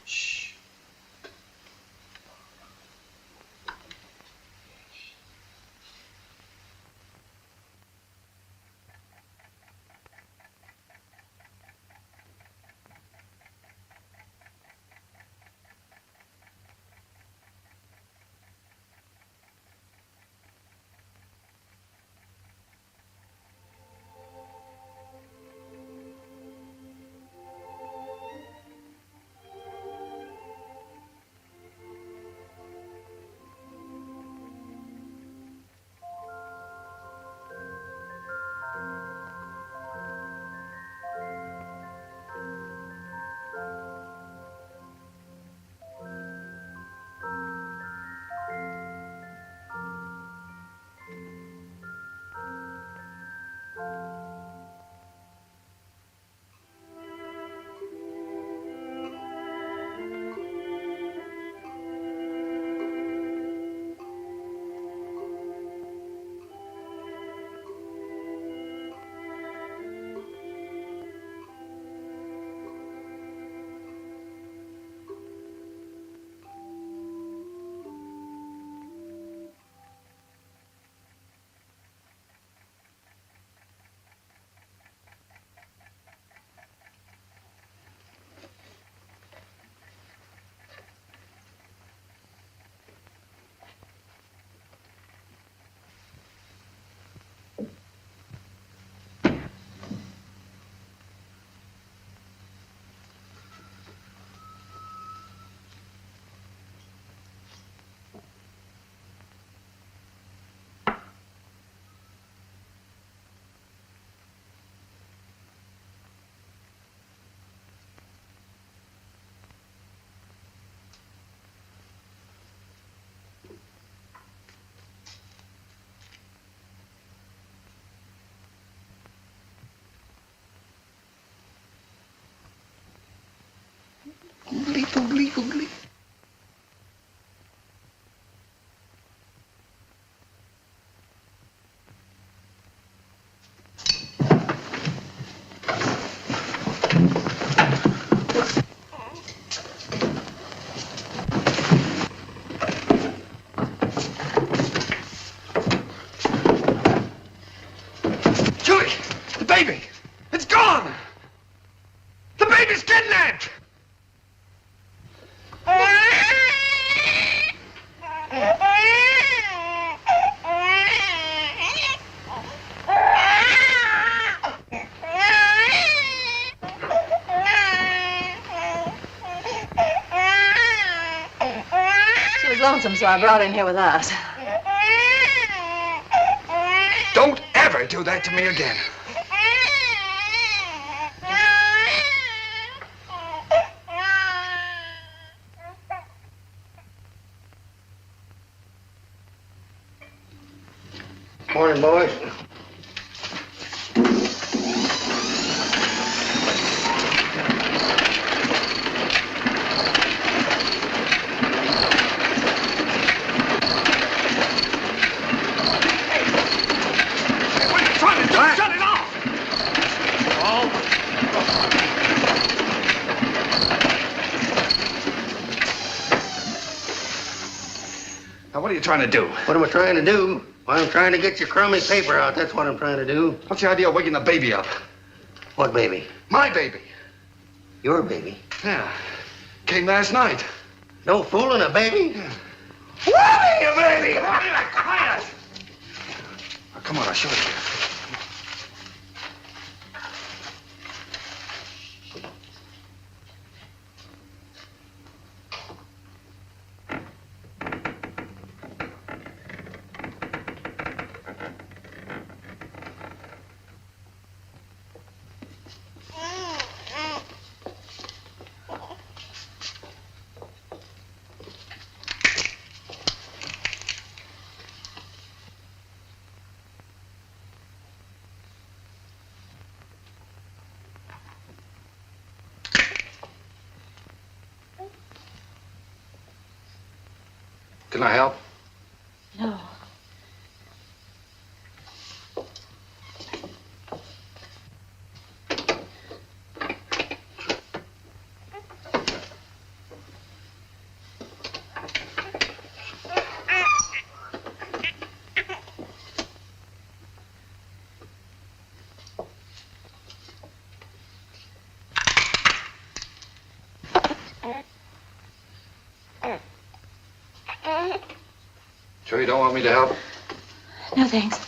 Shh. Oogly, oogly. Julie, the baby, it's gone. The baby's kidnapped. She was lonesome, so I brought her in here with us. Don't ever do that to me again. Morning, boys. Trying to shut it off. Now, what are you trying to do? What am I trying to do? Well, I'm trying to get your crummy paper out. That's what I'm trying to do. What's the idea of waking the baby up? What baby? My baby. Your baby? Yeah. Came last night. No fooling, a baby? Yeah. What you baby? Quiet. Oh, come on, I'll show it to you. Can I help? No. Sure you don't want me to help? No, thanks.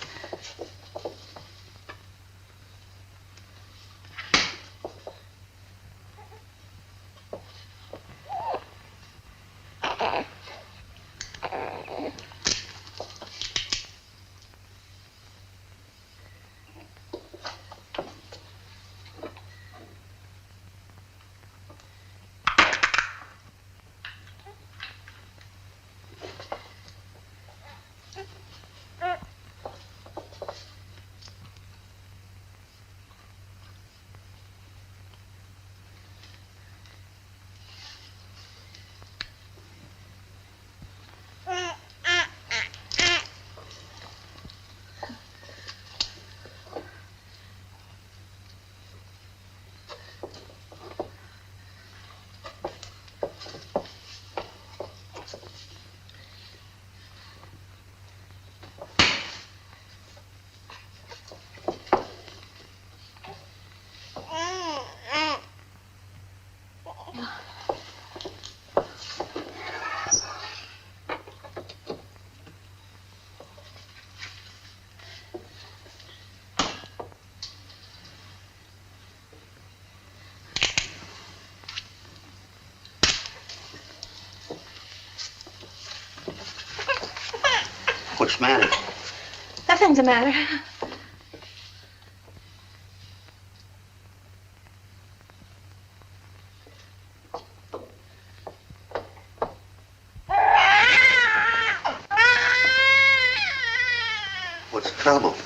What's the matter? Nothing's the matter. What's the trouble?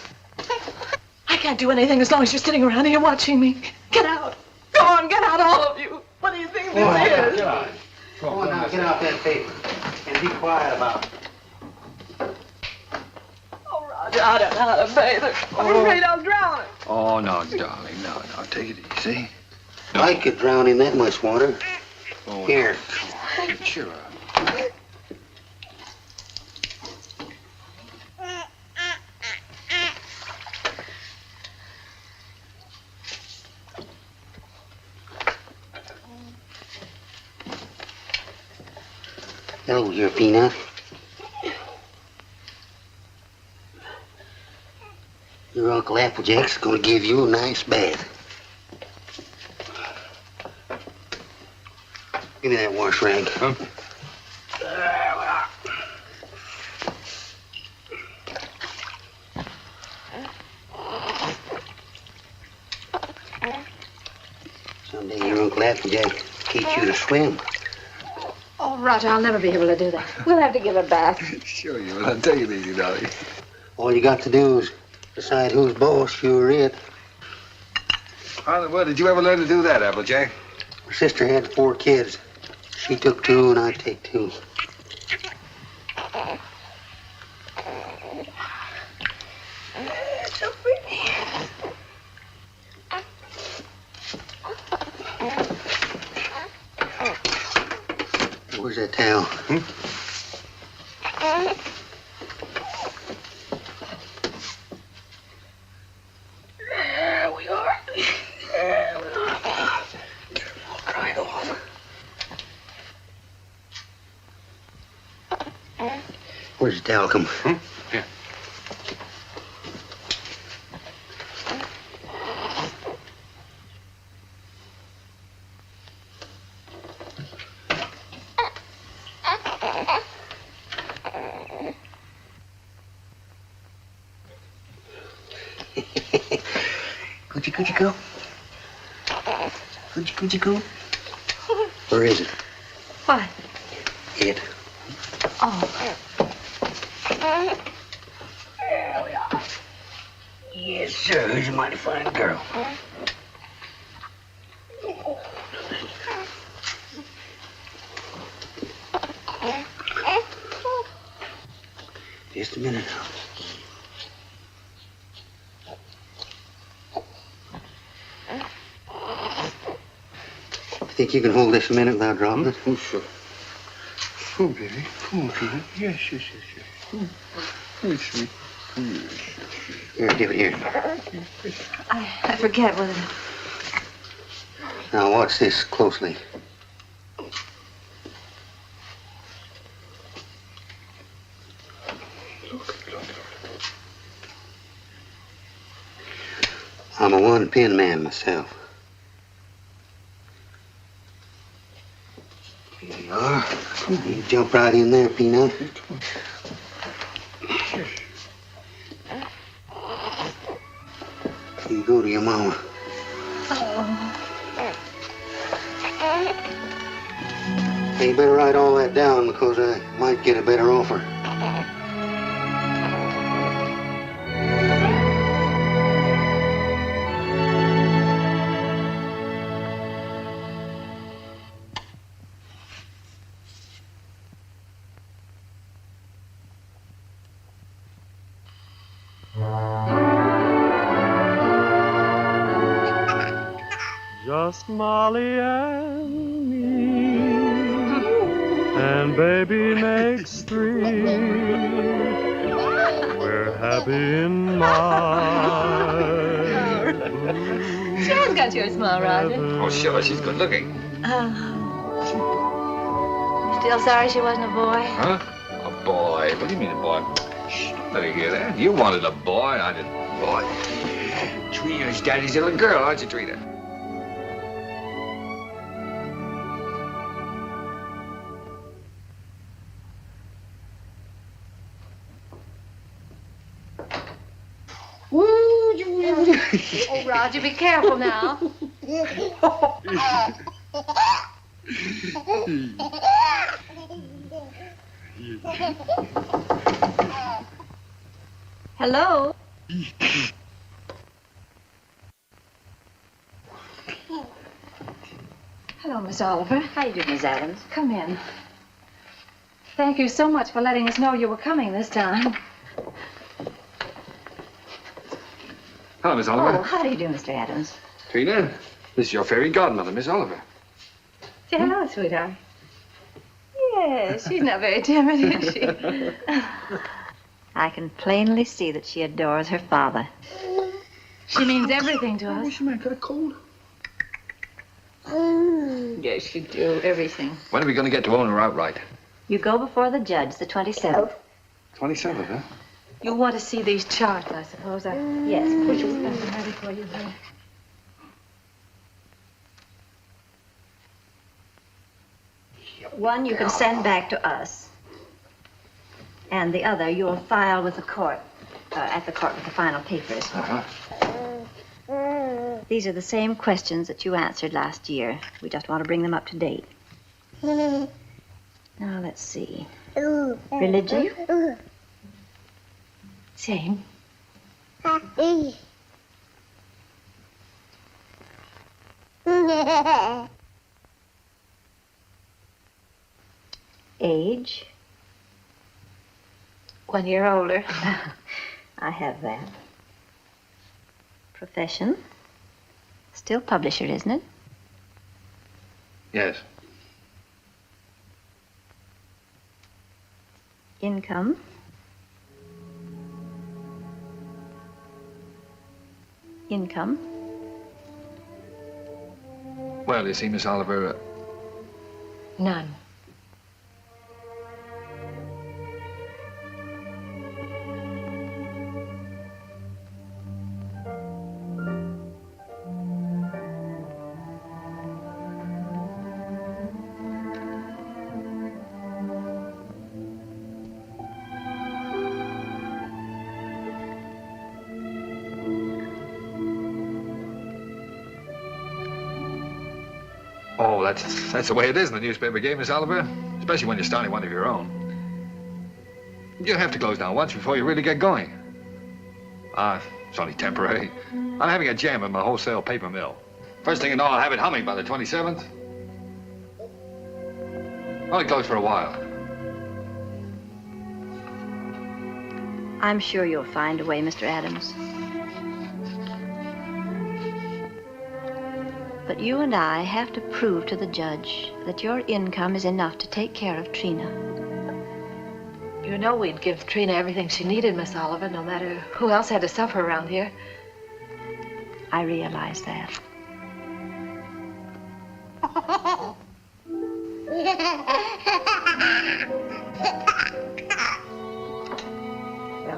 I can't do anything as long as you're sitting around here watching me. Get out. Go on, get out, all of you. What do you think this is? Get out. Come on now, get out that paper. And be quiet about it. Oh, Roger, I don't know how to bathe her. I'm afraid I'll drown her. Oh, no, darling, no. Take it easy. I could drown in that much water. Oh, Here. No. Cheer up. Hello, your peanut. Your Uncle Applejack's gonna give you a nice bath. Give me that wash rag. Huh? Someday your Uncle Applejack teach you to swim. Oh, Roger, I'll never be able to do that. We'll have to give her a bath. Sure you will. I'll take it easy, darling. All you got to do is decide who's boss, you or it. Well, did you ever learn to do that, Applejack? My sister had 4 kids. She took 2 and I take 2. So pretty. Where's that towel? There we are. There we are. Dry it off. Where's the towel come from? Here. Coochie coo. Coochie coo. Where is it? What? It. Oh. There we are. Yes, sir. Who's a mighty fine girl. Just a minute now. Think you can hold this a minute without dropping it? Oh, sure. Oh, baby. Oh, baby. Yes. Oh, sweet. Here, give it here. I forget whether... Now watch this closely. I'm a one-pin man myself. Here you are. You jump right in there, Peanut. You go to your mama. Hey, you better write all that down because I might get a better offer. Just Molly and me, and baby makes 3. We're happy in my She has got your smile, Roger. Oh, sure. She's good looking. Still sorry she wasn't a boy? Huh? A boy? What do you mean a boy? Shh, don't let her hear that. You wanted a boy. I didn't. Boy. Trina's daddy's little girl, aren't you, Trina? Oh, Roger, be careful now. Hello? Hello, Mr. Oliver. How you doing, Miss Adams? Come in. Thank you so much for letting us know you were coming this time. Hello, Miss Oliver. Oh, how do you do, Mr. Adams? Trina, this is your fairy godmother, Miss Oliver. Say hello, sweetheart. Yes, she's not very timid, is she? I can plainly see that she adores her father. She means everything to us. What's the matter? Got a cold? Yes, you do. Everything. When are we going to get to own her outright? You go before the judge, the 27th. 27th, huh? You'll want to see these charts, I suppose. Yes, Put please. your stuff ready for you, honey. One you can send back to us. And the other you'll file with the court, at the court with the final papers. Uh-huh. These are the same questions that you answered last year. We just want to bring them up to date. Now, let's see. Religion? Same. Age? 1 year older. I have that. Profession? Still publisher, isn't it? Yes. Income? Income? Well, you see, Miss Oliver, None. oh, that's the way it is in the newspaper game, Miss Oliver. Especially when you're starting one of your own. You have to close down once before you really get going. It's only temporary. I'm having a jam in my wholesale paper mill. First thing you know, I'll have it humming by the 27th. Only closed for a while. I'm sure you'll find a way, Mr. Adams. But you and I have to prove to the judge that your income is enough to take care of Trina. You know we'd give Trina everything she needed, Miss Oliver, no matter who else had to suffer around here. I realize that. Well,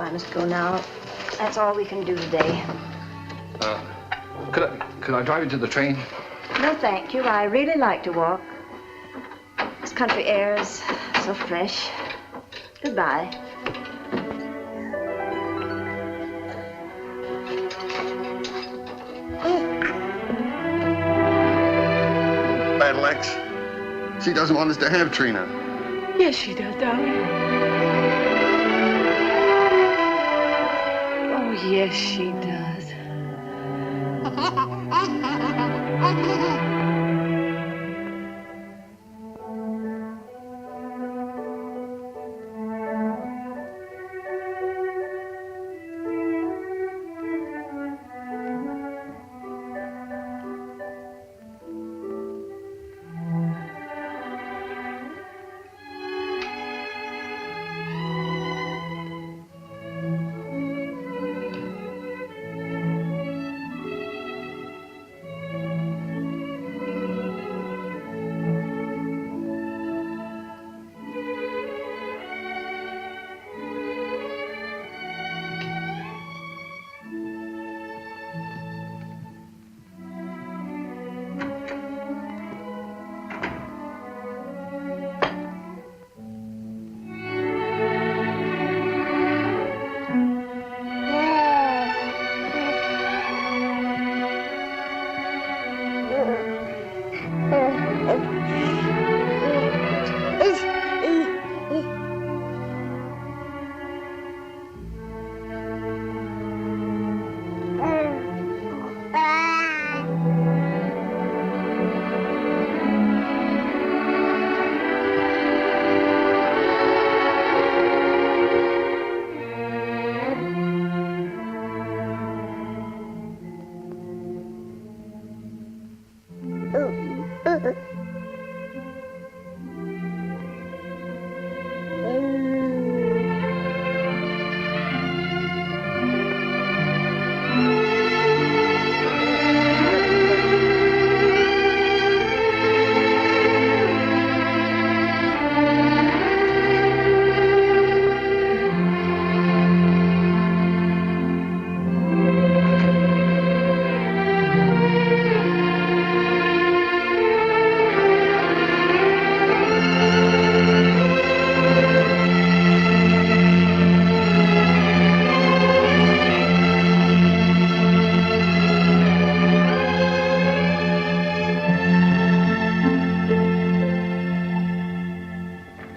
I must go now. That's all we can do today. Could I drive you to the train? No, thank you. I really like to walk. This country air is so fresh. Goodbye. Battle Axe. She doesn't want us to have Trina. Yes, she does, darling. Oh, yes, she does.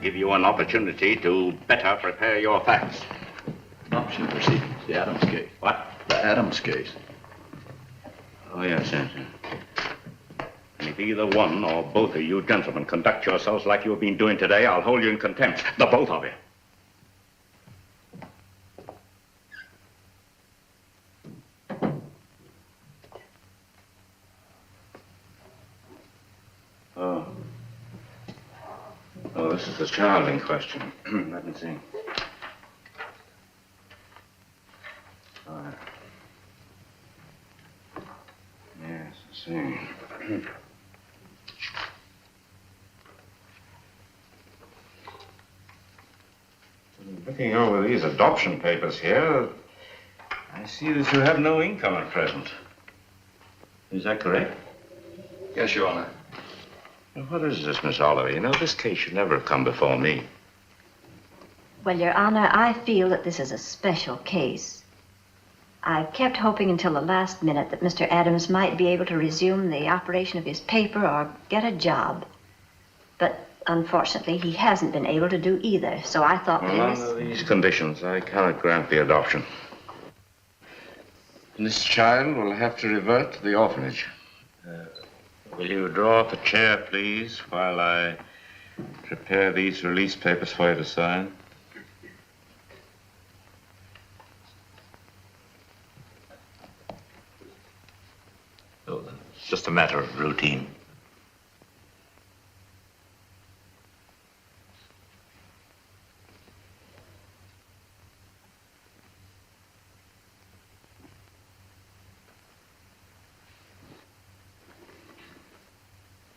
give you an opportunity to better prepare your facts. Adoption proceedings, the Adams case. What? The Adams case. Oh, yes, yes. And if either one or both of you gentlemen conduct yourselves like you have been doing today, I'll hold you in contempt. The both of you. Oh, this is the child in question. Let me see. All right. Yes, I see. Looking over these adoption papers here, I see that you have no income at present. Is that correct? Yes, Your Honor. Well, what is this, Miss Oliver? You know, this case should never have come before me. Well, Your Honor, I feel that this is a special case. I've kept hoping until the last minute that Mr. Adams might be able to resume the operation of his paper or get a job. But unfortunately, he hasn't been able to do either, so I thought Well, under these conditions, I cannot grant the adoption. And this child will have to revert to the orphanage. Will you draw up a chair, please, while I prepare these release papers for you to sign? Oh, it's just a matter of routine.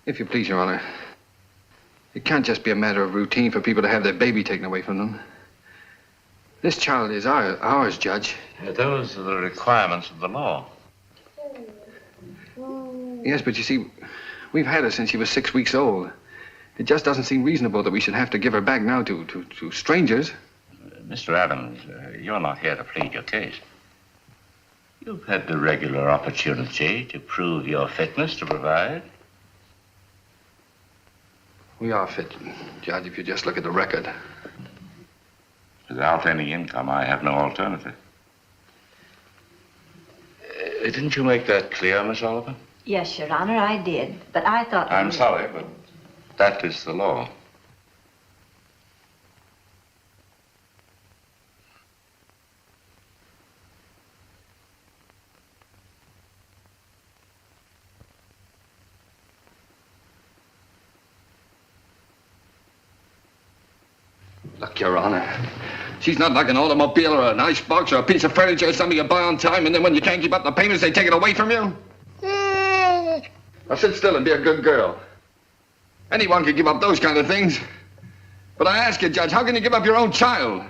If you please, Your Honor, it can't just be a matter of routine for people to have their baby taken away from them. This child is ours, Judge. Those are the requirements of the law. Yes, but you see, we've had her since she was 6 weeks old. It just doesn't seem reasonable that we should have to give her back now to strangers. Mr. Adams, you're not here to plead your case. You've had the regular opportunity to prove your fitness to provide. We are fit, Judge, if you just look at the record. Without any income, I have no alternative. Didn't you make that clear, Miss Oliver? Yes, Your Honor, I did. But I thought... I'm sorry, but that is the law. Look, Your Honor, she's not like an automobile or an icebox or a piece of furniture or something you buy on time, and then when you can't keep up the payments, they take it away from you. Now sit still and be a good girl. Anyone can give up those kind of things. But I ask you, Judge, how can you give up your own child?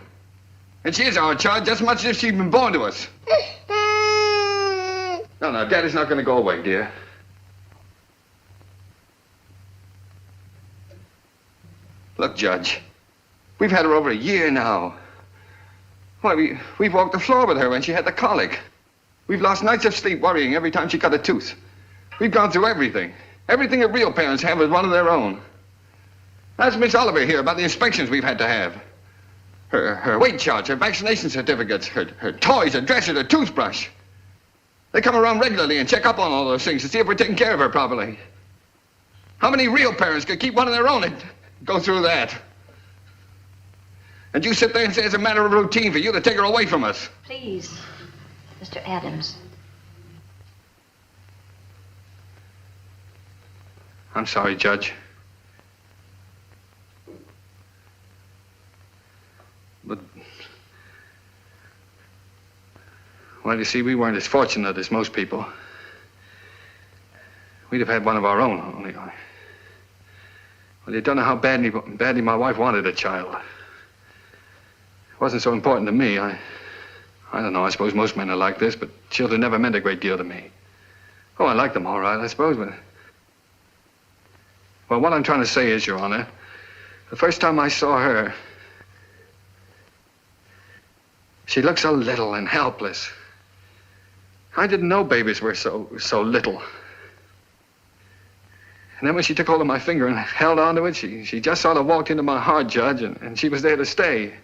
And she is our child just as much as if she'd been born to us. No, Daddy's not going to go away, dear. Look, Judge, we've had her over a year now. Why, we've walked the floor with her when she had the colic. We've lost nights of sleep worrying every time she cut a tooth. We've gone through everything. Everything that real parents have is one of their own. Ask Miss Oliver here about the inspections we've had to have. Her weight charts, her vaccination certificates, her toys, her dresser, her toothbrush. They come around regularly and check up on all those things to see if we're taking care of her properly. How many real parents could keep one of their own and go through that? And you sit there and say it's a matter of routine for you to take her away from us. Please, Mr. Adams. I'm sorry, Judge. But, well, you see, we weren't as fortunate as most people. We'd have had one of our own, only. Well, you don't know how badly my wife wanted a child. It wasn't so important to me. I don't know, I suppose most men are like this, but children never meant a great deal to me. Oh, I like them all right, I suppose, but... Well, what I'm trying to say is, Your Honor, the first time I saw her, she looked so little and helpless. I didn't know babies were so little. And then when she took hold of my finger and held onto it, she just sort of walked into my heart, Judge, and she was there to stay.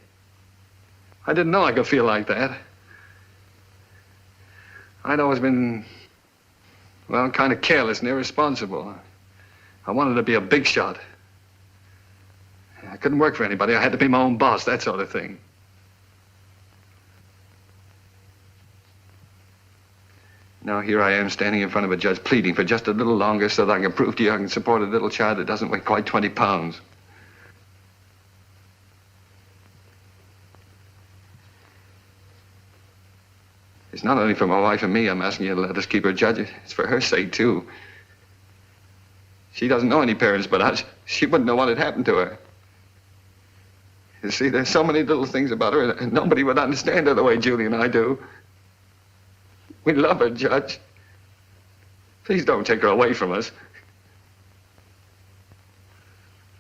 I didn't know I could feel like that. I'd always been, well, kind of careless and irresponsible. I wanted to be a big shot. I couldn't work for anybody. I had to be my own boss, that sort of thing. Now here I am standing in front of a judge pleading for just a little longer so that I can prove to you I can support a little child that doesn't weigh quite 20 pounds. It's not only for my wife and me I'm asking you to let us keep her, Judge. It's for her sake, too. She doesn't know any parents but us. She wouldn't know what had happened to her. You see, there's so many little things about her, and nobody would understand her the way Julie and I do. We love her, Judge. Please don't take her away from us.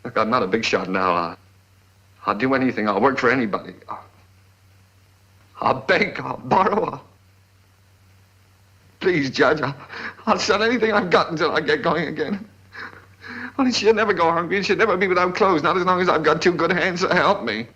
Look, I'm not a big shot now. I'll do anything. I'll work for anybody. I'll beg. I'll borrow. Please, Judge, I'll sell anything I've got until I get going again. Only she'll never go hungry. She'll never be without clothes, not as long as I've got two good hands to help me.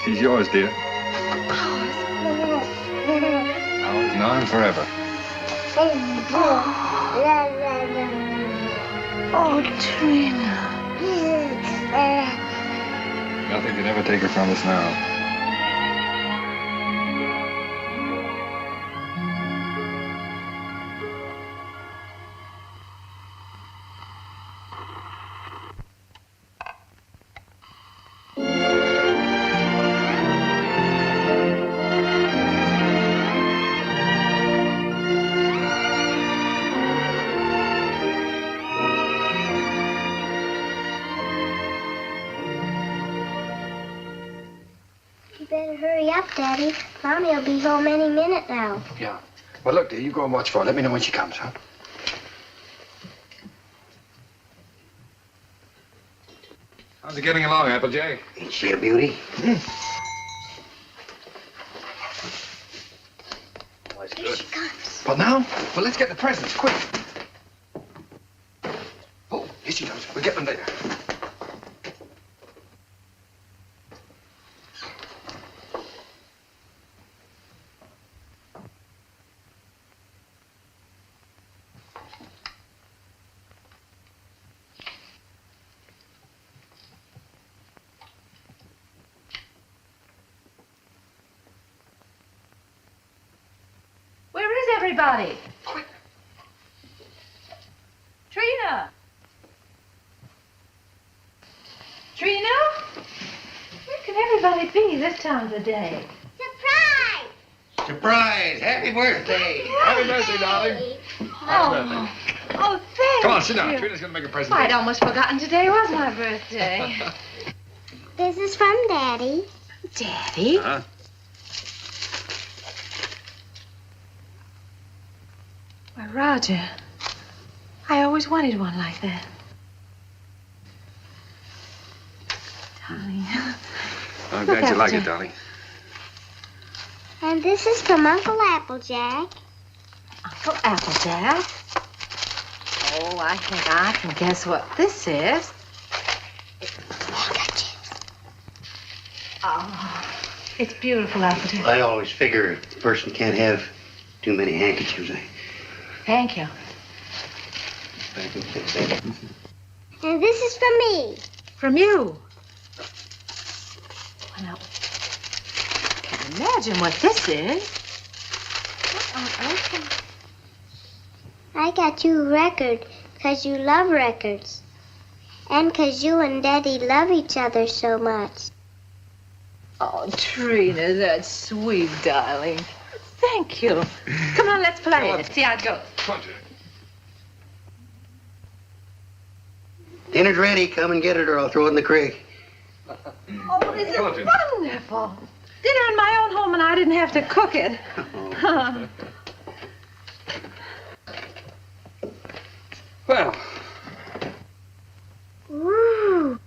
She's yours, dear. Ours and ours forever. Oh, Trina. Nothing can ever take her from us now. Daddy, Mommy will be home any minute now. Yeah. Well, look, dear, you go and watch for her. Let me know when she comes, huh? How's it getting along, Applejack? Ain't she a beauty? That's Here she comes. Well, now? Well, let's get the presents, quick. Oh, here she comes. We'll get them later. Everybody. Trina. Trina? Where can everybody be this time of the day? Surprise! Surprise! Happy birthday! Happy birthday, darling. Happy birthday. Oh, thank Come on, sit down. you. Trina's going to make a present. I'd almost forgotten today was my birthday. This is from Daddy. Daddy? Huh? Why, Roger, I always wanted one like that. Darling. I'm Look glad you like after- it, darling. And this is from Uncle Applejack. Uncle Applejack? Oh, I think I can guess what this is. Oh, it's beautiful, Applejack. I always figure a person can't have too many handkerchiefs. Thank you. And this is from me. From you? Well, I can't imagine what this is. What on earth? I got you a record because you love records. And because you and Daddy love each other so much. Oh, Trina, that's sweet, darling. Thank you. Come on, let's play it. See how it goes. Dinner's ready. Come and get it or I'll throw it in the creek. Oh, this is wonderful. Dinner in my own home and I didn't have to cook it. Well. Woo.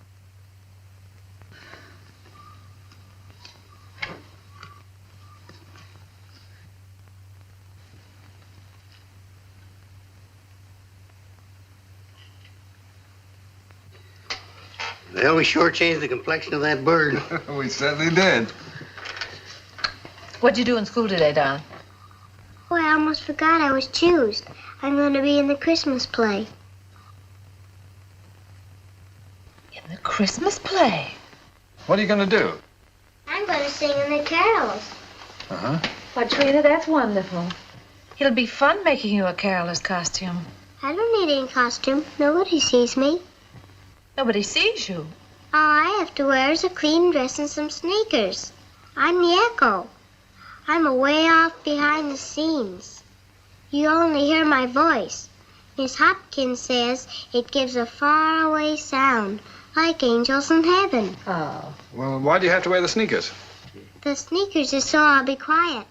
Well, we sure changed the complexion of that bird. We certainly did. What'd you do in school today, darling? Oh, I almost forgot I was choosed. I'm going to be in the Christmas play. In the Christmas play? What are you going to do? I'm going to sing in the carols. Uh-huh. Why, Trina, that's wonderful. It'll be fun making you a caroler's costume. I don't need any costume. Nobody sees me. Nobody sees you. All I have to wear is a clean dress and some sneakers. I'm the echo. I'm away off behind the scenes. You only hear my voice. Miss Hopkins says it gives a faraway sound, like angels in heaven. Oh. Well, why do you have to wear the sneakers? The sneakers is so I'll be quiet.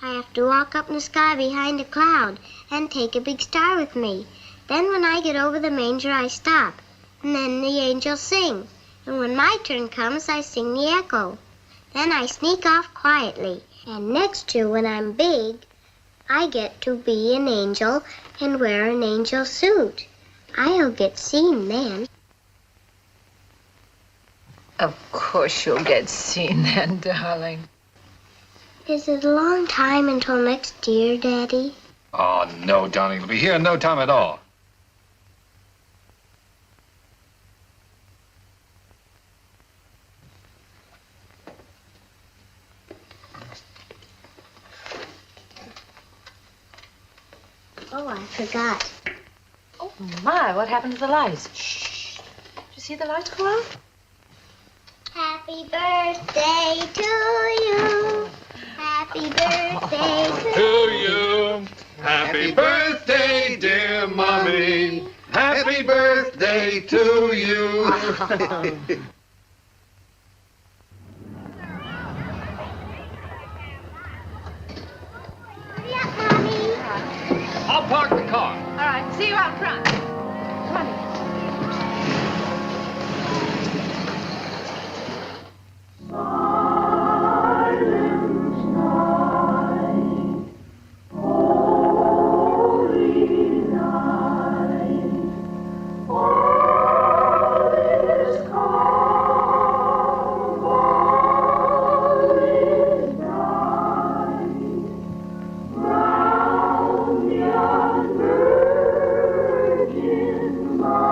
I have to walk up in the sky behind a cloud and take a big star with me. Then when I get over the manger, I stop. And then the angels sing. And when my turn comes, I sing the echo. Then I sneak off quietly. And next year, when I'm big, I get to be an angel and wear an angel suit. I'll get seen then. Of course you'll get seen then, darling. Is it a long time until next year, Daddy? Oh, no, darling. It'll be here in no time at all. Oh, I forgot. Oh, my, what happened to the lights? Shh. Did you see the lights go out? Happy birthday to you. Happy birthday To you. Happy birthday, dear Mommy. Happy birthday to you. I'll park the car. All right, see you out front. Come on. you.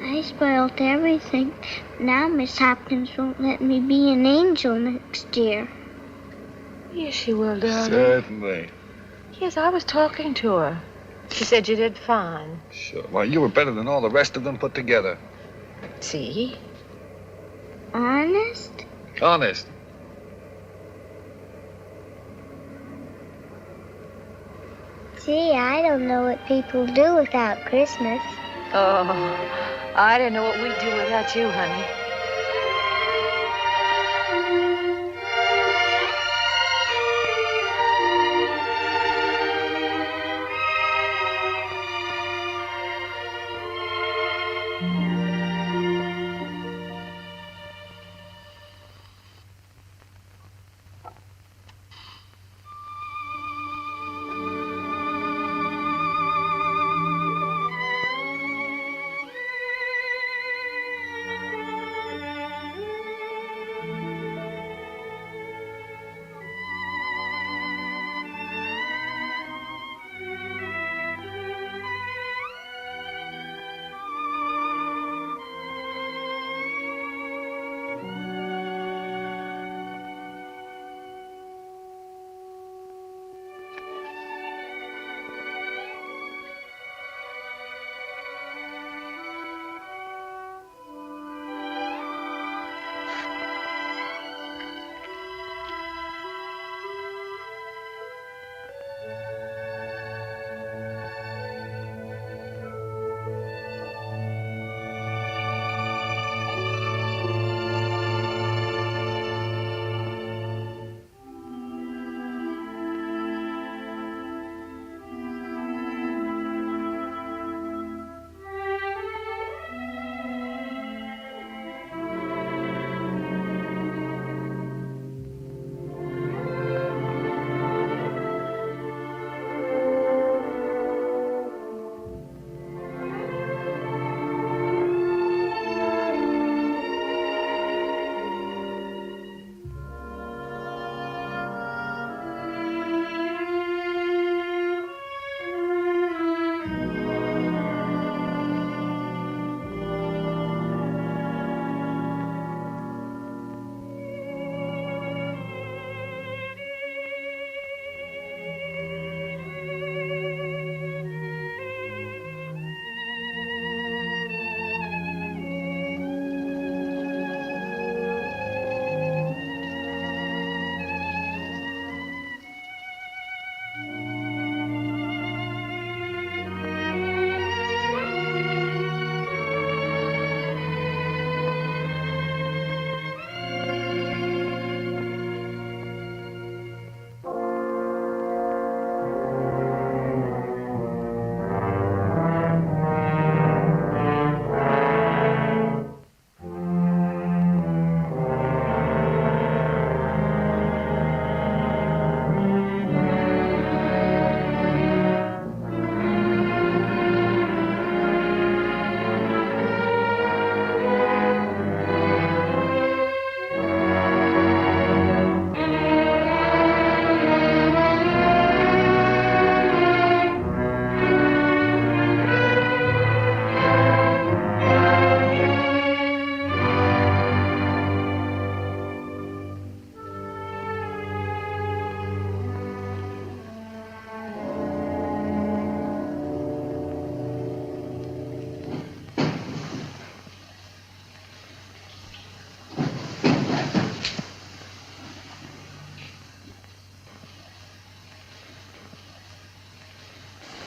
I spoiled everything. Now Miss Hopkins won't let me be an angel next year. Yes, she will, darling. Certainly. Yes, I was talking to her. She said you did fine. Sure. Well, you were better than all the rest of them put together. See? Honest? Honest. Gee, I don't know what people do without Christmas. Oh, I don't know what we'd do without you, honey.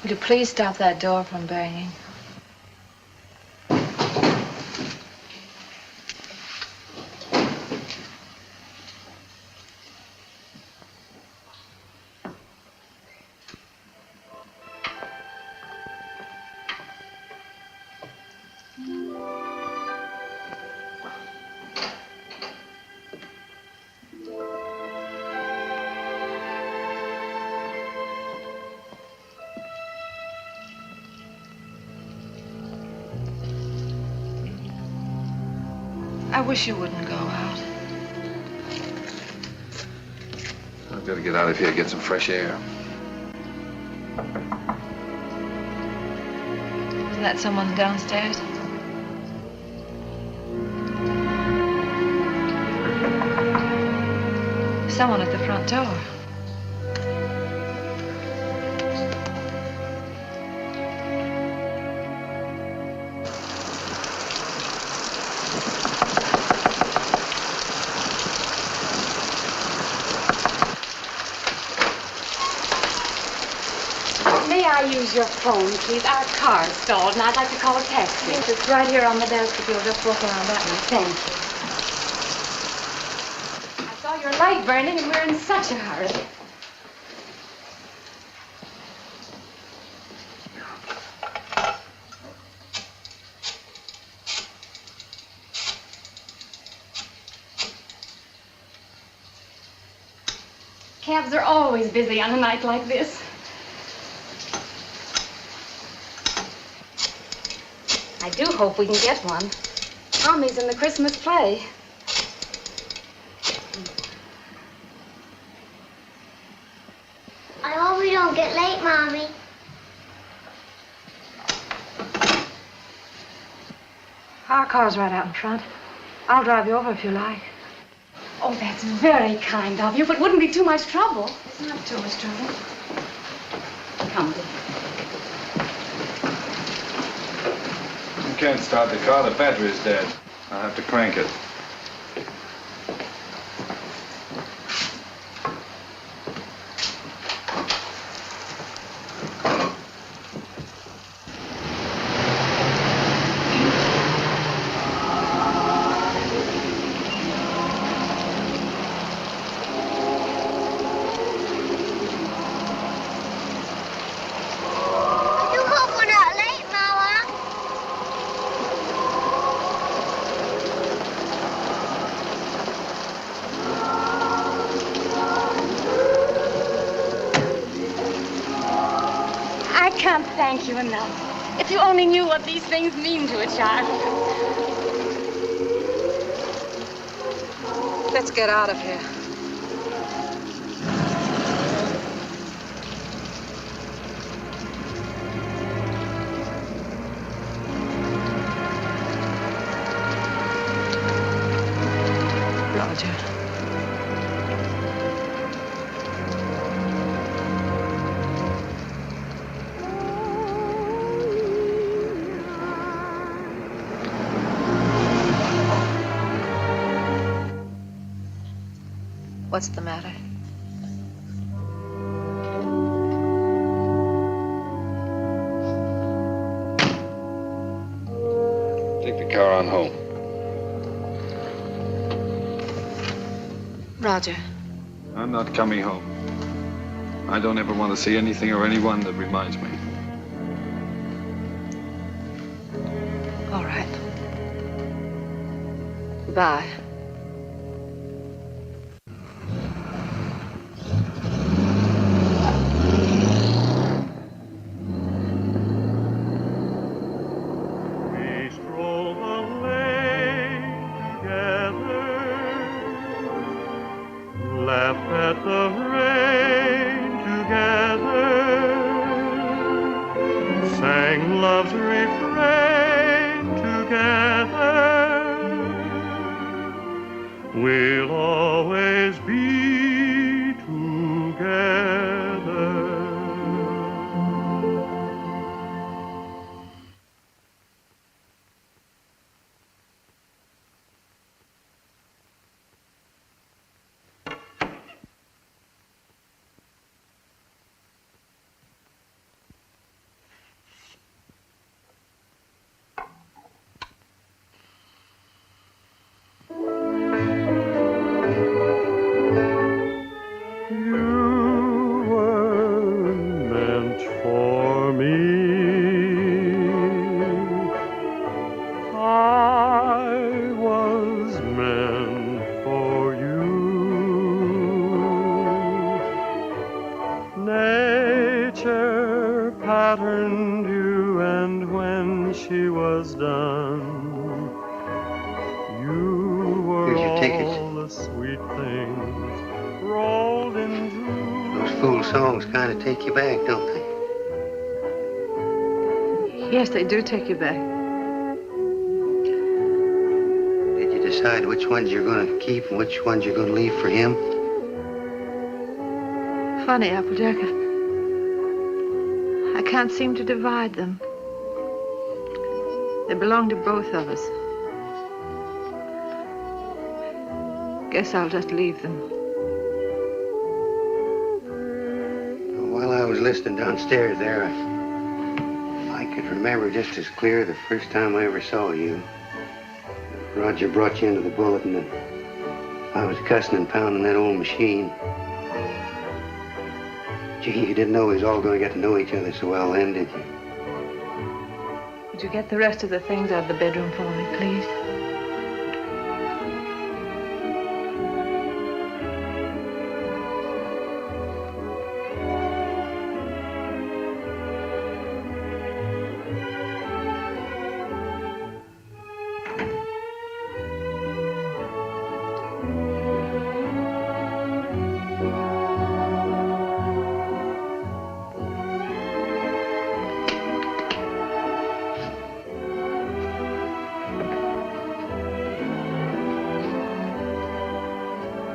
Would you please stop that door from banging? I wish you wouldn't go out. Gotta get out of here, get some fresh air. Is that someone downstairs? Someone at the front door. May I use your phone, please? Our car's stalled, and I'd like to call a taxi. Yes, it's right here on the desk if you'll just walk around that way. Thank you. I saw your light burning, and we're in such a hurry. Cabs are always busy on a night like this. I do hope we can get one. Tommy's in the Christmas play. I hope we don't get late, Mommy. Our car's right out in front. I'll drive you over if you like. Oh, that's very kind of you, but wouldn't be too much trouble. It's not too much trouble. Come, dear. You can't start the car, the battery's dead. I'll have to crank it. I do hope we're not late, Mama. I can't thank you enough. If you only knew what these things mean to a child. Let's get out of here. Roger. What's the matter? Take the car on home. Roger. I'm not coming home. I don't ever want to see anything or anyone that reminds me. All right. Bye. We stroll the lane together, laughed at the rain together, sang love's refrain together. We'll always be together. dreams rolled into. Those fool songs kind of take you back, don't they? Yes, they do take you back. Did you decide which ones you're going to keep and which ones you're going to leave for him? Funny, Applejack. I can't seem to divide them. They belong to both of us. Guess I'll just leave them. While I was listening downstairs there, I could remember just as clear the first time I ever saw you. Roger brought you into the bulletin and I was cussing and pounding that old machine. Gee, you didn't know we was all going to get to know each other so well then, did you? Would you get the rest of the things out of the bedroom for me, please?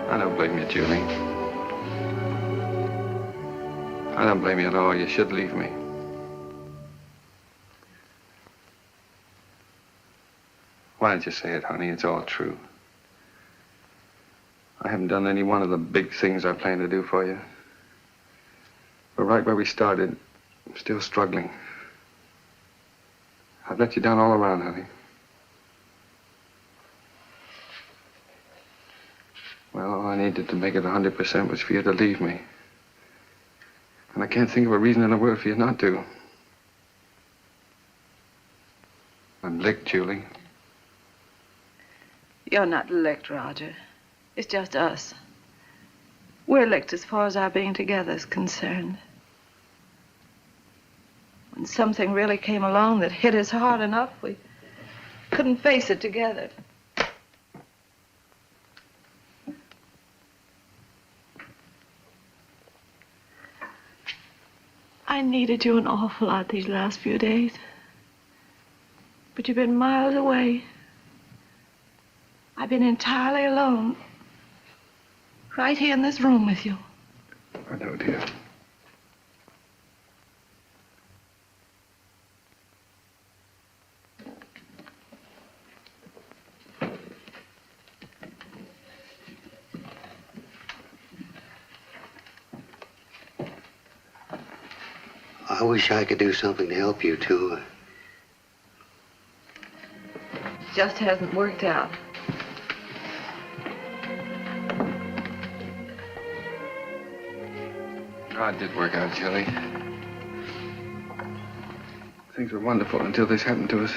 I don't blame you, Julie. I don't blame you at all. You should leave me. Why didn't you say it, honey? It's all true. I haven't done any one of the big things I planned to do for you. But right where we started, I'm still struggling. I've let you down all around, honey. Well, all I needed to make it 100% was for you to leave me. And I can't think of a reason in the world for you not to. I'm licked, Julie. You're not licked, Roger. It's just us. We're licked as far as our being together is concerned. When something really came along that hit us hard enough, we couldn't face it together. I needed you an awful lot these last few days. But you've been miles away. I've been entirely alone. Right here in this room with you. I know, dear. I wish I could do something to help you, too. Just hasn't worked out. Oh, it did work out, Julie. Things were wonderful until this happened to us.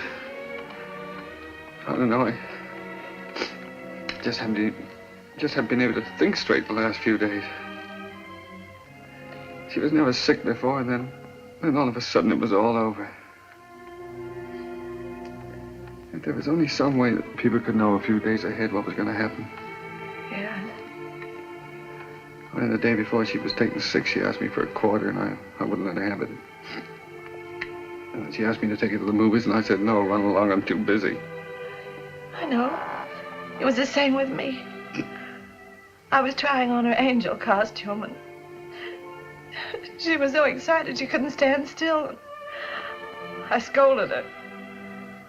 I don't know, I just haven't been able to think straight the last few days. She was never sick before, and then all of a sudden it was all over. If there was only some way that people could know a few days ahead what was going to happen. Yeah. And the day before she was taken sick, she asked me for a quarter, and I wouldn't let her have it. And she asked me to take her to the movies, and I said, no, run along, I'm too busy. I know. It was the same with me. I was trying on her angel costume, and she was so excited she couldn't stand still. I scolded her.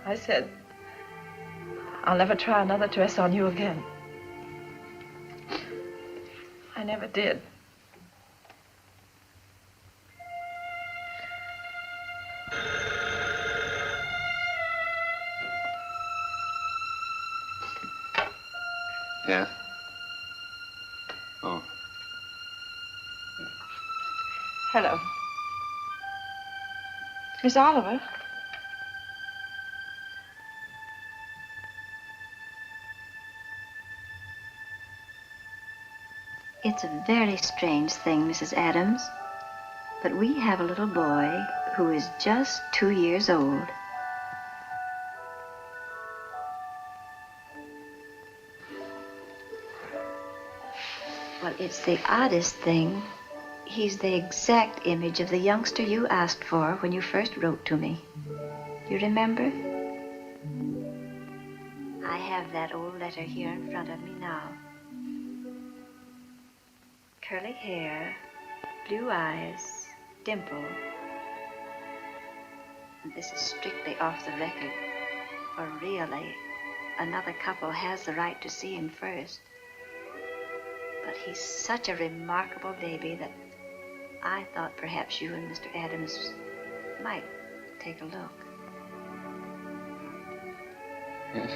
I said, I'll never try another dress on you again. I never did. Yeah? Oh. Hello. Miss Oliver? It's a very strange thing, Mrs. Adams, but we have a little boy who is just 2 years old. Well, it's the oddest thing. He's the exact image of the youngster you asked for when you first wrote to me. You remember? I have that old letter here in front of me now. Curly hair, blue eyes, dimple. This is strictly off the record. For really, another couple has the right to see him first. But he's such a remarkable baby that I thought perhaps you and Mr. Adams might take a look. Yes?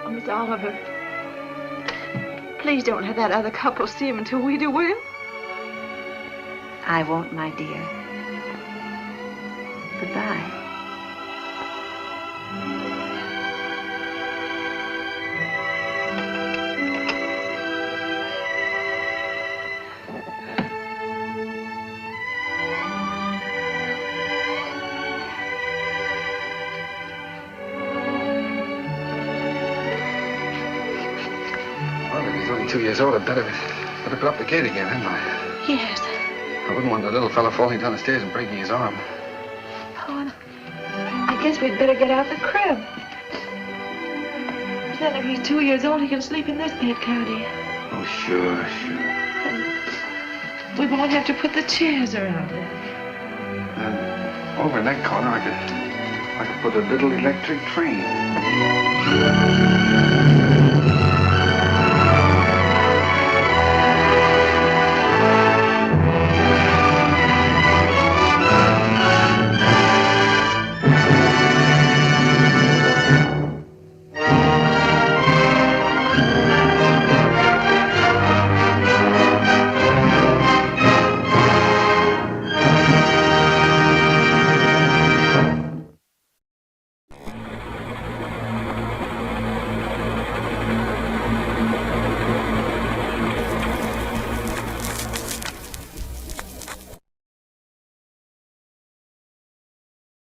Oh, Miss Oliver, please don't let that other couple see him until we do, will you? I won't, my dear. Goodbye. Well, if he's only 2 years old, I'd better put up the gate again, hadn't I? Yes. I wouldn't want the little fella falling down the stairs and breaking his arm. Oh, I guess we'd better get out the crib. Then if he's 2 years old, he can sleep in this bed, can't he? Oh, sure. We won't have to put the chairs around it. And over in that corner, I could put a little electric train.